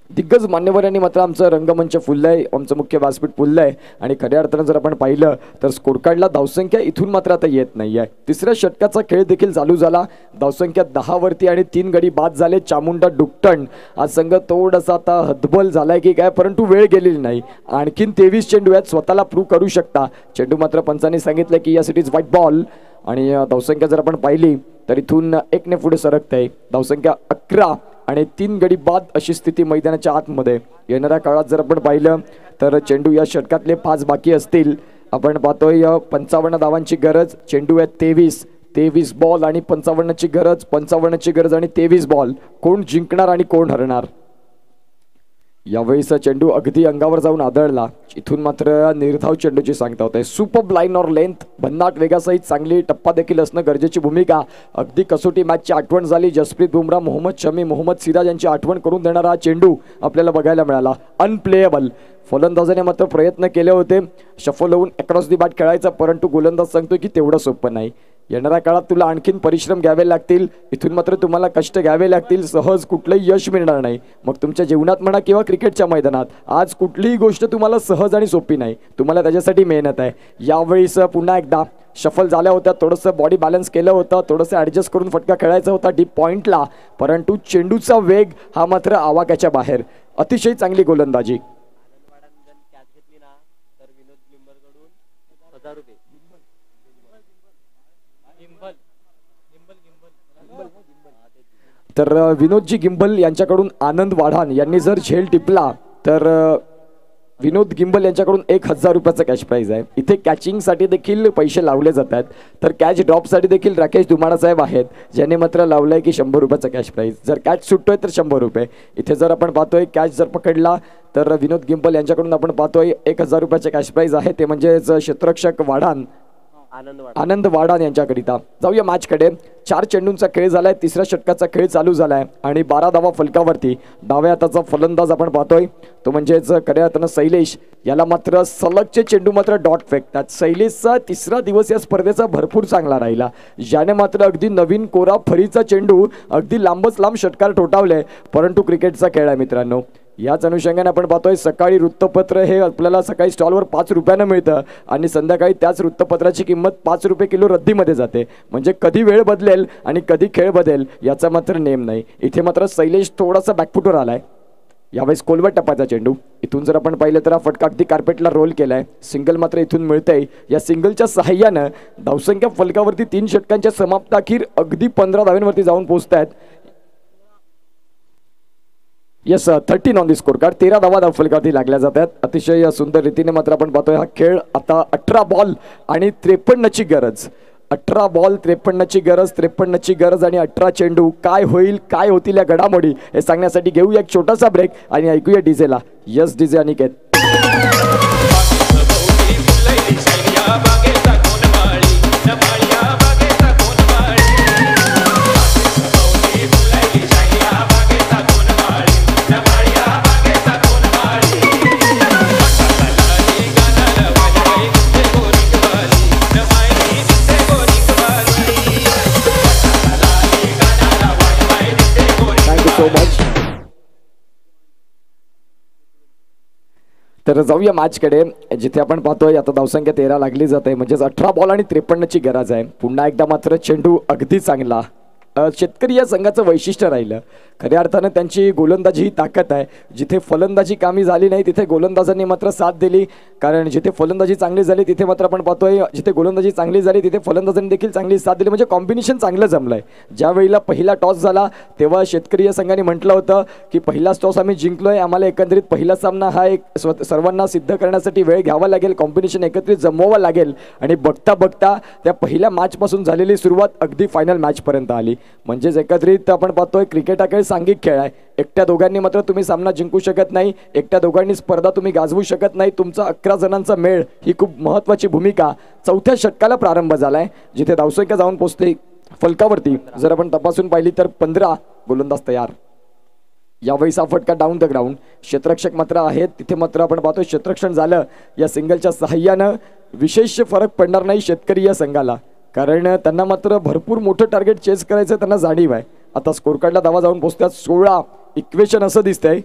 दिग्गज मान्यवरांनी मात्र आमचं रंगमंच फुललंय, आमचं मुख्य व्यासपीठ फुललंय. आणि खऱ्या अर्थानं जर आपण पाहिलं तर स्कोर कार्डला धावसंख्या इथून मात्र आता येत नाहीये. तिसऱ्या षटकाचा खेळ देखील चालू झाला. धावसंख्या 10 वरती आणि 3 गडी बाद झाले. चामुंडा डुकटण हा संघ थोडासा आता हतबल झालाय की काय, परंतु वेळ गेलेली नाही. आणखीन 23 चेंडू आहेत, स्वतःला प्रूव्ह करू शकता. चेंडू मात्र पंचांनी सांगितलं की यासाठी व्हाईट बॉल. आणि धावसंख्या जर आपण पाहिली तर इथून 1 ने पुढे सरकते. धावसंख्या 11 आणि 3 गडी बाद अशी स्थिती मैदानाच्या आतमध्ये. येणाऱ्या काळात जर आपण पाहिलं तर चेंडू या षटकातले 5 बाकी असतील. आपण पाहतोय 55 धावांची गरज, चेंडू आहेत 23 बॉल आणि 55ची गरज, 55ची गरज आणि 23 बॉल. कोण जिंकणार आणि कोण हरणार? यावेळीचा चेंडू अगदी अंगावर जाऊन आदळला. इथून मात्र निर्धाव चेंडूची सांगता होते. सुपर लाईन और लेंथ, भन्नाट वेगासहित चांगली टप्पा देखील असणं गरजेची भूमिका. अगदी कसोटी मॅचची आठवण झाली. जसप्रीत बुमराह, मोहम्मद शमी, मोहम्मद सिराज यांची आठवण करून देणारा हा चेंडू आपल्याला बघायला मिळाला. अनप्लेएबल. फलंदाजाने मात्र प्रयत्न केले होते शफल होऊन अक्रॉस दी बॅट खेळायचा, परंतु गोलंदाज सांगतोय की तेवढं सोपं नाही. येणाऱ्या काळात तुला आणखीन परिश्रम घ्यावे लागतील. इथून मात्र तुम्हाला कष्ट घ्यावे लागतील. सहज कुठलंही यश मिळणार नाही. मग तुमच्या जीवनात म्हणा किंवा क्रिकेटच्या मैदानात आज कुठलीही गोष्ट तुम्हाला सहज आणि सोपी नाही. तुम्हाला त्याच्यासाठी मेहनत आहे. यावेळीस पुन्हा एकदा शफल झाल्या होत्या. थोडंसं बॉडी बॅलन्स केलं होतं, थोडंसं ॲडजस्ट करून फटका खेळायचा होता डीप पॉईंटला, परंतु चेंडूचा वेग हा मात्र आवाक्याच्या बाहेर. अतिशय चांगली गोलंदाजी. तर विनोदजी गिंबल यांच्याकडून आनंद वाढान यांनी जर झेल टिपला तर विनोद गिंबल यांच्याकडून 1000 रुपयाचा कॅश प्राइज आहे. इथे कॅचिंगसाठी देखील पैसे लावले जातात. तर कॅच ड्रॉपसाठी देखील राकेश दुमाडा साहेब आहेत, ज्याने मात्र लावलंय की 100 रुपयाचा कॅच प्राइज. जर कॅच सुटतोय तर 100 रुपये. इथे जर आपण पाहतोय कॅच जर पकडला तर विनोद गिंबल यांच्याकडून आपण पाहतोय 1000 रुपयाचे कॅश प्राइज आहे. ते म्हणजेच क्षेत्ररक्षक वाढान आनंद वाडान यांच्याकरिता. जाऊया मॅचकडे. 4 चेंडूंचा खेळ झालाय, तिसऱ्या षटकाचा खेळ चालू झालाय आणि 12 धावा फलकावरती. डाव्या हाताचा फलंदाज आपण पाहतोय तो म्हणजेच खऱ्या अर्थानं शैलेश. याला मात्र सलगचे चेंडू मात्र डॉट फेकतात. शैलेशचा तिसरा दिवस या स्पर्धेचा भरपूर चांगला राहिला, ज्याने मात्र अगदी नवीन कोरा फरीचा चेंडू अगदी लांबच लांब षटकार ठोठावले. परंतु क्रिकेटचा खेळ आहे मित्रांनो. याच अनुषंगाने आपण पाहतोय सकाळी वृत्तपत्र हे आपल्याला सकाळी स्टॉलवर 5 रुपयानं मिळतं आणि संध्याकाळी त्याच वृत्तपत्राची किंमत 5 रुपये किलो रद्दीमध्ये जाते. म्हणजे कधी वेळ बदलेल आणि कधी खेळ बदलेल याचा मात्र नेम नाही. इथे मात्र शैलेश थोडासा बॅकफुटवर आलाय. यावेळेस कोलवट टप्प्याचा चेंडू. इथून जर आपण पाहिलं तर हा फटका अगदी कार्पेटला रोल केलाय. सिंगल मात्र इथून मिळतंय. या सिंगलच्या सहाय्यानं धावसंख्या फलकावरती 3 षटकांच्या समाप्त अखेर अगदी 15 धावांवरती जाऊन पोहोचतायत. Yes 13 on the scorecard. 13 धावा धावफलकावरती लागल्या जातात. अतिशय सुंदर रीतीने मात्र आपण पाहतोय हा खेळ. आता 18 बॉल आणि 53ची गरज. 18 बॉल 53ची गरज, 53ची गरज आणि 18 चेंडू. काय होईल, काय होतील या घडामोडी हे सांगण्यासाठी घेऊया एक छोटासा ब्रेक आणि ऐकूया डीजेला. Yes DJ Aniket. तर जाऊया मॅचकडे, जिथे आपण पाहतोय आता धावसंख्या 13 लागली जाते. म्हणजेच 18 बॉल आणि 53ची गरज आहे. पुन्हा एकदा मात्र चेंडू अगदी चांगला. शेतकरी या संघाचं वैशिष्ट्य राहिलं. खऱ्या अर्थानं त्यांची गोलंदाजी ही ताकद आहे. जिथे फलंदाजी कामी झाली नाही तिथे गोलंदाजांनी मात्र साथ दिली. कारण जिथे फलंदाजी चांगली झाली तिथे मात्र आपण पाहतोय जिथे गोलंदाजी चांगली झाली तिथे फलंदाजांनी देखील चांगली साथ दिली. म्हणजे कॉम्बिनेशन चांगलं जमलंय. ज्या वेळेला पहिला टॉस झाला तेव्हा शेतकरी या संघाने म्हटलं होतं की पहिलाच टॉस आम्ही जिंकलोय, आम्हाला एकंदरीत पहिला सामना हा एक सर्वांना सिद्ध करण्यासाठी वेळ घ्यावा लागेल, कॉम्बिनेशन एकत्रित जमवावं लागेल. आणि बघता बघता त्या पहिल्या मॅचपासून झालेली सुरुवात अगदी फायनल मॅचपर्यंत आली. म्हणजेच एकत्रित आपण पाहतोय क्रिकेट हा खेळ सांघिक खेळ आहे. एकट्या दोघांनी मात्र तुम्ही सामना जिंकू शकत नाही. एकट्या दोघांनी स्पर्धा तुम्ही गाजवू शकत नाही. तुमचा 11 जणांचा मेळ ही खूप महत्त्वाची भूमिका. 4थ्या षटकाला प्रारंभ झालाय, जिथे धावसंख्या जाऊन पोहोचते फलकावरती. जर आपण तपासून पाहिली तर 15 गोलंदाज तयार. यावेळी हा फटका डाऊन द ग्राउंड. क्षेत्ररक्षक मात्र आहेत. तिथे मात्र आपण पाहतोय क्षेत्ररक्षण झालं. या सिंगलच्या सहाय्यानं विशेष फरक पडणार नाही शेतकरी या संघाला, कारण त्यांना मात्र भरपूर मोठं टार्गेट चेस करायचं त्यांना जाणीव आहे. आता स्कोर कार्डला धावा जाऊन पोहोचतात 16. इक्वेशन असं दिसतंय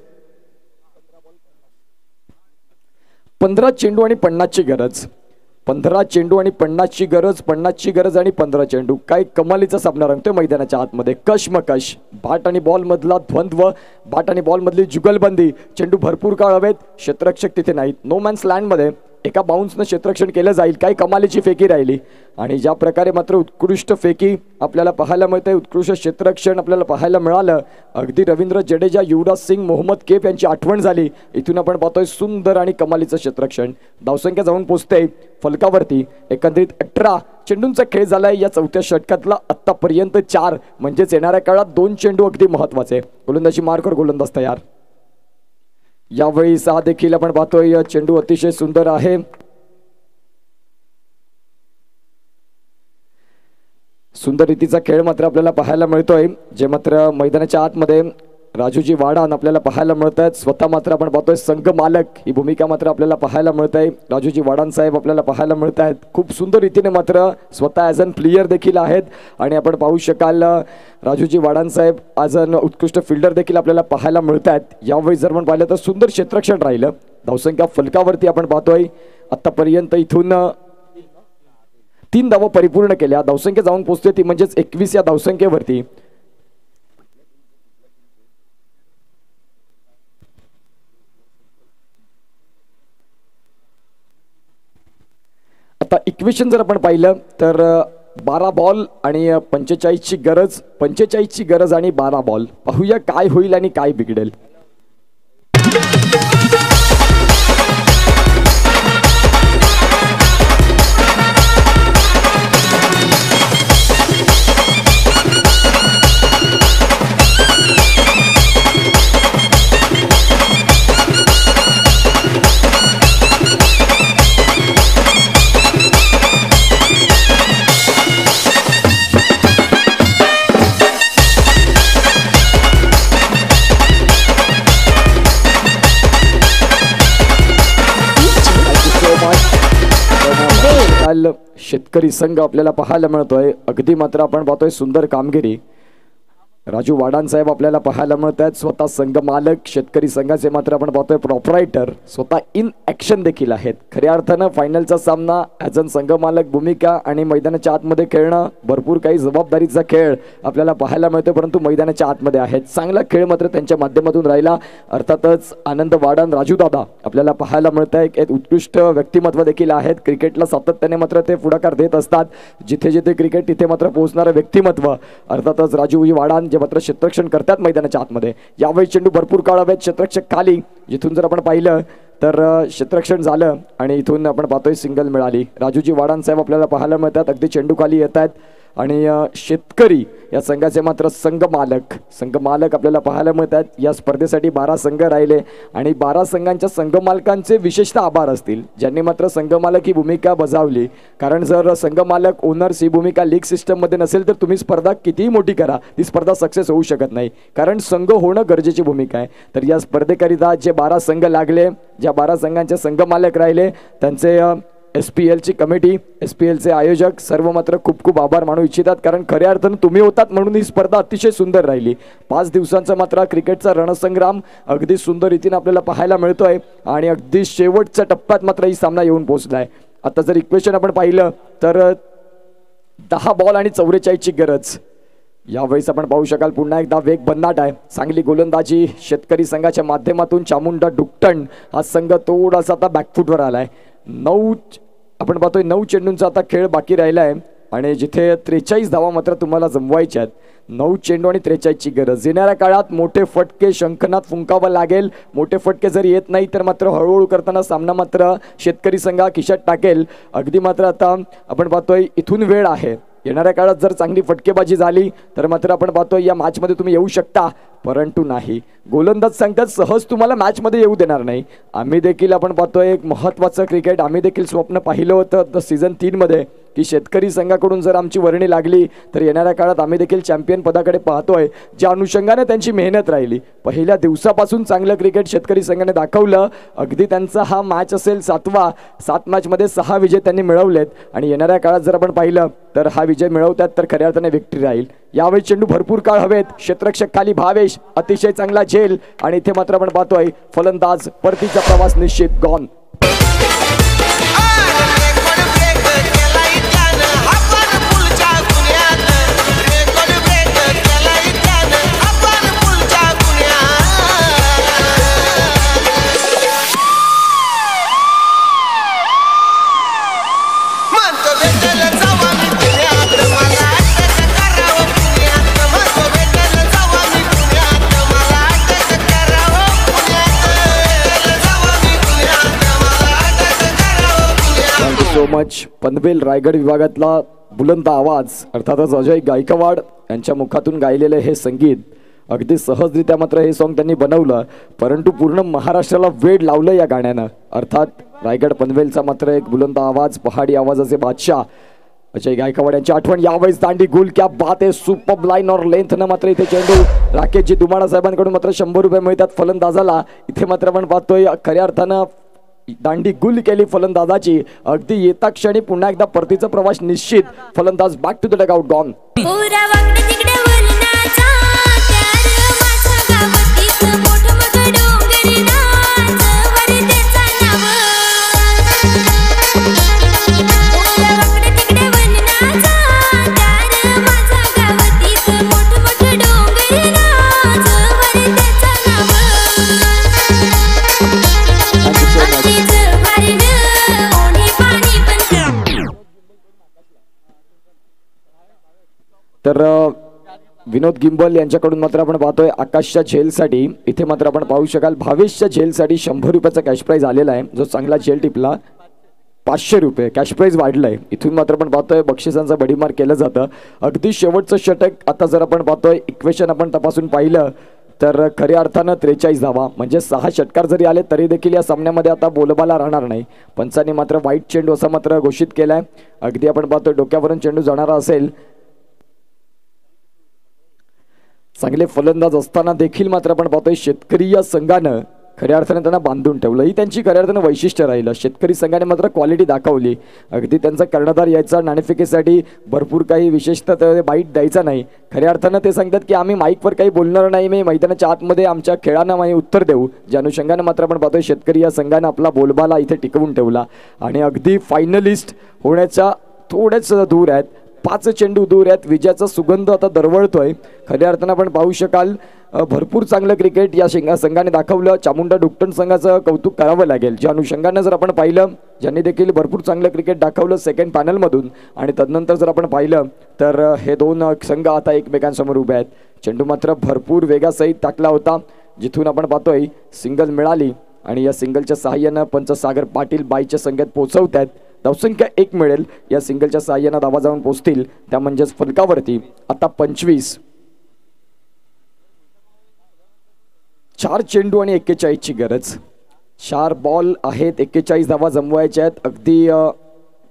15 चेंडू आणि 50ची गरज. 15 चेंडू आणि 50ची गरज, 50ची गरज आणि 15 चेंडू. काय कमालीचा सामना रंगतोय मैदानाच्या आतमध्ये. कशमकश. बॅट आणि बॉल मधला द्वंद्व, बॅट आणि बॉल मधली जुगलबंदी. चेंडू भरपूर काळ हवेत, क्षेत्ररक्षक तिथे नाहीत. नो मॅन्स लँडमध्ये एका बाउन्सनं क्षेत्ररक्षण केलं जाईल. काही कमालीची फेकी राहिली आणि ज्या प्रकारे मात्र उत्कृष्ट फेकी आपल्याला पाहायला मिळते, उत्कृष्ट क्षेत्ररक्षण आपल्याला पाहायला मिळालं. अगदी रवींद्र जडेजा, युवराज सिंग, मोहम्मद कैफ यांची आठवण झाली. इथून आपण पाहतोय सुंदर आणि कमालीचं क्षेत्ररक्षण. धावसंख्या जाऊन पोहोचते फलकावरती. एकंदरीत 18 चेंडूंचा खेळ झालाय या 4थ्या षटकातला आतापर्यंत 4. म्हणजेच येणाऱ्या काळात 2 चेंडू अगदी महत्वाचे. गोलंदाजी मार्कर गोलंदाज तयार. यावेळी 6 देखील आपण पाहतोय. चेंडू अतिशय सुंदर आहे. सुंदर रीतीचा खेळ मात्र आपल्याला पाहायला मिळतोय, जे मात्र मैदानाच्या आतमध्ये राजूजी वाडान आपल्याला पाहायला मिळत आहेत. स्वतः मात्र आपण पाहतोय संघ मालक ही भूमिका मात्र आपल्याला पाहायला मिळत आहे. राजूजी वाडान साहेब आपल्याला पाहायला मिळत आहेत. खूप सुंदर रीतीने मात्र स्वतः ॲज अन प्लेयर देखील आहेत. आणि आपण पाहू शकाल राजूजी वाडान साहेब ॲज अन उत्कृष्ट फिल्डर देखील आपल्याला पाहायला मिळत आहेत. यावेळी जर आपण पाहिलं तर सुंदर क्षेत्ररक्षण राहिलं. धावसंख्या फलकावरती आपण पाहतोय आतापर्यंत इथून 3 धावा परिपूर्ण केल्या. धावसंख्या जाऊन पोहोचते ती म्हणजेच 21 या धावसंख्येवरती. आता इक्वेशन जर आपण पाहिलं तर 12 बॉल आणि 45ची गरज, 45ची गरज आणि 12 बॉल. पाहूया काय होईल आणि काय बिघडेल. शेतकरी संघ आपल्याला पाहायला मिळतोय. अगदी मात्र आपण पाहतोय सुंदर कामगिरी. राजू वाडान साहेब आपल्याला पाहायला मिळत आहेत. स्वतः संघ मालक शेतकरी संघाचे मात्र आपण पाहतोय प्रॉपरायटर स्वतः इन ॲक्शन देखील आहेत. खऱ्या अर्थानं फायनलचा सामना ॲज अन संघ मालक भूमिका आणि मैदानाच्या आतमध्ये खेळणं भरपूर काही जबाबदारीचा खेळ आपल्याला पाहायला मिळतो, परंतु मैदानाच्या आतमध्ये आहेत. चांगला खेळ मात्र त्यांच्या माध्यमातून राहिला. अर्थातच आनंद वाडान राजू दादा आपल्याला पाहायला मिळत आहे. एक उत्कृष्ट व्यक्तिमत्व देखील आहेत. क्रिकेटला सातत्याने मात्र ते पुढाकार देत असतात. जिथे जिथे क्रिकेट तिथे मात्र पोहोचणारं व्यक्तिमत्व अर्थातच राजूजी वाडान जे मात्र क्षेत्ररक्षण करतात मैदानाच्या आतमध्ये. यावेळी चेंडू भरपूर काळ हवेत, क्षेत्ररक्षक खाली. जिथून जर आपण पाहिलं तर क्षेत्ररक्षण झालं आणि इथून आपण पाहतोय सिंगल मिळाली. राजूजी वाडान साहेब आपल्याला पाहायला मिळतात. अगदी चेंडू खाली येत आहेत आणि शेतकरी या संघाचे मात्र संघ मालक आपल्याला पाहायला मिळत आहेत. या स्पर्धेसाठी 12 संघ राहिले आणि 12 संघांच्या संघ मालकांचे विशेषतः आभार असतील ज्यांनी मात्र संघ मालक ही भूमिका बजावली. कारण जर संघ मालक ओनर्स ही भूमिका लीग सिस्टममध्ये नसेल तर तुम्ही स्पर्धा कितीही मोठी करा ती स्पर्धा सक्सेस होऊ शकत नाही. कारण संघ होणं गरजेची भूमिका आहे. तर या स्पर्धेकरिता जे 12 संघ लागले, ज्या 12 संघांचे संघ मालक राहिले त्यांचे SPLची कमिटी, SPLचे आयोजक सर्व मात्र खूप खूप आभार मानू इच्छितात. कारण खऱ्या अर्थानं तुम्ही होतात म्हणून ही स्पर्धा अतिशय सुंदर राहिली. 5 दिवसांचा मात्र क्रिकेटचा रणसंग्राम अगदी सुंदर रीतीने आपल्याला पाहायला मिळतोय आणि अगदी शेवटच्या टप्प्यात मात्र ही सामना येऊन पोहोचलाय. आता जर इक्वेशन आपण पाहिलं तर 10 बॉल आणि 44ची गरज. यावेळेस आपण पाहू शकाल पुन्हा एकदा वेग भन्नाट आहे. चांगली गोलंदाजी शेतकरी संघाच्या माध्यमातून. चामुंडा डुकटण हा संघ थोडासा आता बॅकफुटवर आलाय. 9 आपण पाहतोय 9 चेंडूंचा आता खेळ बाकी राहिला आहे आणि जिथे 43 धावा मात्र तुम्हाला जमवायच्या आहेत. 9 चेंडू आणि 43ची गरज. येणाऱ्या काळात मोठे फटके शंखनाद फुंकावा लागेल. मोठे फटके जर येत नाही तर मात्र हळूहळू करताना सामना मात्र शेतकरी संघ खिशात टाकेल. अगदी मात्र आता आपण पाहतोय इथून वेळ आहे. येणाऱ्या काळात जर चांगली फटकेबाजी झाली तर मात्र आपण पाहतोय या मॅचमध्ये तुम्ही येऊ शकता, परंतु नाही. गोलंदाज सांगतात सहज तुम्हाला मॅचमध्ये येऊ देणार नाही. आम्ही देखील आपण पाहतोय एक महत्त्वाचं क्रिकेट आम्ही देखील स्वप्न पाहिलं होतं सीझन 3 मध्ये की शेतकरी संघाकडून जर आमची वर्णी लागली तर येणाऱ्या काळात आम्ही देखील चॅम्पियन पदाकडे पाहतोय. ज्या अनुषंगाने त्यांची मेहनत राहिली. पहिल्या दिवसापासून चांगलं क्रिकेट शेतकरी संघाने दाखवलं. अगदी त्यांचा हा मॅच असेल 7वा. 7 मॅचमध्ये 6 विजय त्यांनी मिळवलेत आणि येणाऱ्या काळात जर आपण पाहिलं तर हा विजय मिळवतात तर खऱ्या अर्थाने विक्ट्री राहील. यावेळी चेंडू भरपूर काळ हवेत. क्षेत्ररक्षक खाली भावेश अतिशय चांगला झेल आणि इथे मात्र आपण पाहतोय फलंदाज परतीचा प्रवास निश्चित gone. So much. Panvel Raigad विभागातला बुलंद आवाज अर्थातच अजय गायकवाड यांच्या मुखातून गायलेलं हे संगीत अगदी सहजरित्या मात्र हे सॉन्ग त्यांनी बनवलं, परंतु पूर्ण महाराष्ट्राला वेड लावलं या गाण्यानं. अर्थात रायगड पनवेलचा मात्र एक बुलंद आवाज, पहाडी आवाजाचे बादशाह अजय गायकवाड यांची आठवण. यावेळेस दांडी गुल, क्या बात आहे. सुपर लाईन और लेंथनं मात्र इथे चेंडू राकेशजी दुमाणा साहेबांकडून मात्र 100 रुपये मिळतात फलंदाजाला. इथे मात्र आपण पाहतोय खऱ्या अर्थानं दांडी गुल केली फलंदाजाची. अगदी येता क्षणी पुन्हा एकदा परतीचा प्रवास निश्चित. फलंदाज back to the dugout gone. तर विनोद गिंबल यांच्याकडून मात्र आपण पाहतोय आकाशच्या झेलसाठी. इथे मात्र आपण पाहू शकाल भावेशच्या झेलसाठी 100 रुपयाचा कॅश प्राइज आलेला आहे. जो चांगला झेल टिपला 500 रुपये कॅश प्राइज वाढलंय. इथून मात्र आपण पाहतोय बक्षिसांचा बडीमार केलं जातं. अगदी शेवटचं षटक आता जर आपण पाहतोय इक्वेशन आपण तपासून पाहिलं तर खऱ्या अर्थानं 43 धावा म्हणजे 6 षटकार जरी आले तरी देखील या सामन्यामध्ये आता बोलबाला राहणार नाही. पंचांनी मात्र वाईट चेंडू असा मात्र घोषित केलाय. अगदी आपण पाहतोय डोक्यावरून चेंडू जाणारा असेल. चांगले फलंदाज असताना देखील मात्र आपण पाहतोय शेतकरी या संघानं खऱ्या अर्थाने त्यांना बांधून ठेवलं. ही त्यांची खऱ्या अर्थानं वैशिष्ट्य राहिलं. शेतकरी संघाने मात्र क्वालिटी दाखवली. अगदी त्यांचा कर्णधार यायचा नाणेफेकीसाठी भरपूर काही विशेषतः बाईट द्यायचा नाही. खऱ्या अर्थानं ते सांगतात की आम्ही माईकवर काही बोलणार नाही, मी मैदानाच्या आतमध्ये आमच्या खेळांना आम्ही उत्तर देऊ. ज्या अनुषंगाने मात्र आपण पाहतोय शेतकरी या संघाने आपला बोलबाला इथे टिकवून ठेवला आणि अगदी फायनलिस्ट होण्याच्या थोडेच दूर आहेत. 5 चेंडू दूर आहेत. विजयाचा सुगंध आता दरवळतोय. खऱ्या अर्थानं आपण पाहू शकाल भरपूर चांगलं क्रिकेट या संघाने दाखवलं. चामुंडा डुक्टन संघाचं कौतुक करावं लागेल. ज्या अनुषंगानं जर आपण पाहिलं ज्यांनी देखील भरपूर चांगलं क्रिकेट दाखवलं सेकंड पॅनलमधून आणि तदनंतर जर आपण पाहिलं तर हे दोन संघ आता एकमेकांसमोर उभे आहेत. चेंडू मात्र भरपूर वेगासहित टाकला होता, जिथून आपण पाहतोय सिंगल मिळाली आणि या सिंगलच्या सहाय्यानं पंच सागर पाटील बाईच्या संख्येत पोहोचवत आहेत. धावसंख्या 1 मिळेल. या सिंगलच्या सहाय्यानं धावा जाऊन पोहोचतील त्या म्हणजेच फलकावरती आता 25. 4 चेंडू आणि 41ची गरज. 4 बॉल आहेत, 41 धावा जमवायच्या आहेत. अगदी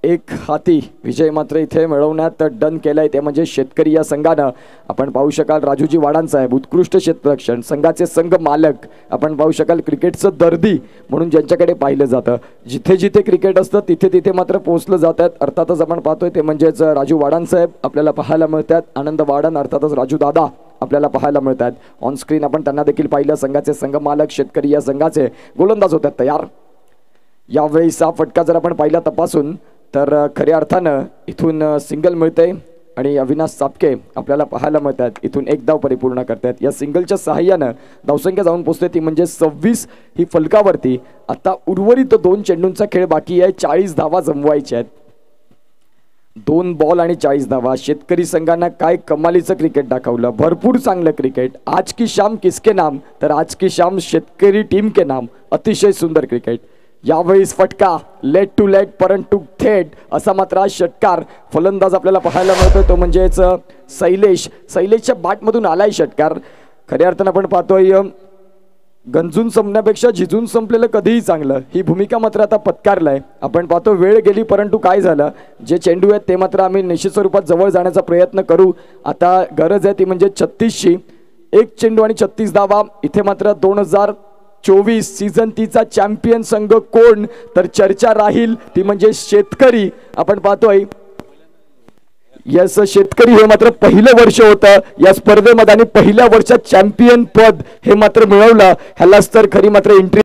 एक हाती विजय मात्र इथे मिळवण्यात डन केलाय ते म्हणजे शेतकरी या संघानं. आपण पाहू शकाल राजूजी वाडांसाहेब उत्कृष्ट क्षेत्ररक्षण, संघाचे संघ मालक. आपण पाहू शकाल क्रिकेटचं दर्दी म्हणून ज्यांच्याकडे पाहिलं जातं. जिथे जिथे क्रिकेट असतं तिथे तिथे मात्र पोहोचलं जातात. अर्थातच आपण पाहतोय ते म्हणजेच राजू वाडांसाहेब आपल्याला पाहायला मिळतात. आनंद वाडन अर्थातच राजू दादा आपल्याला पाहायला मिळतात. ऑन स्क्रीन आपण त्यांना देखील पाहिलं. संघाचे संघ मालक शेतकरी या संघाचे गोलंदाज होतात तयार. यावेळी 6 फटका जर आपण पाहिला तपासून तर खऱ्या अर्थानं इथून सिंगल मिळते आणि अविनाश सापके आपल्याला पाहायला मिळतात. इथून 1 धाव परिपूर्ण करतात. या सिंगलच्या सहाय्यानं धावसंख्या जाऊन पोहोचते ती म्हणजे 26 ही फलकावरती. आता उर्वरित 2 चेंडूंचा खेळ बाकी आहे. 40 धावा जमवायच्या आहेत. 2 बॉल आणि 40 धावा. शेतकरी संघांना काय कमालीचं क्रिकेट दाखवलं. भरपूर चांगलं क्रिकेट. आज की शाम किसके नाम तर आज की शाम शेतकरी टीम के नाम. अतिशय सुंदर क्रिकेट. यावेळीस फटका लेट टू लेट परंतु थेट असा मात्र आज षटकार फलंदाज आपल्याला पाहायला मिळतोय तो म्हणजेच शैलेशच्या बॅटमधून आलाय षटकार. खऱ्या अर्थानं आपण पाहतोय गंजून संपण्यापेक्षा झिजून संपलेलं कधीही चांगलं ही भूमिका मात्र आता पत्कारलाय. आपण पाहतो वेळ गेली परंतु काय झालं, जे चेंडू आहेत ते मात्र आम्ही निश्चित स्वरूपात जवळ जाण्याचा प्रयत्न करू. आता गरज आहे ती म्हणजे 36ची. 1 चेंडू आणि 36 धावा. इथे मात्र 2024 सीझन 3चा चॅम्पियन संघ कोण तर चर्चा राहील ती म्हणजे शेतकरी. आपण पाहतोय यस शेतकरी हे मात्र पहिलं वर्ष होतं या स्पर्धेमध्ये आणि पहिल्या वर्षात चॅम्पियन पद हे मात्र मिळवलं. ह्यालाच तर खरी मात्र एंट्री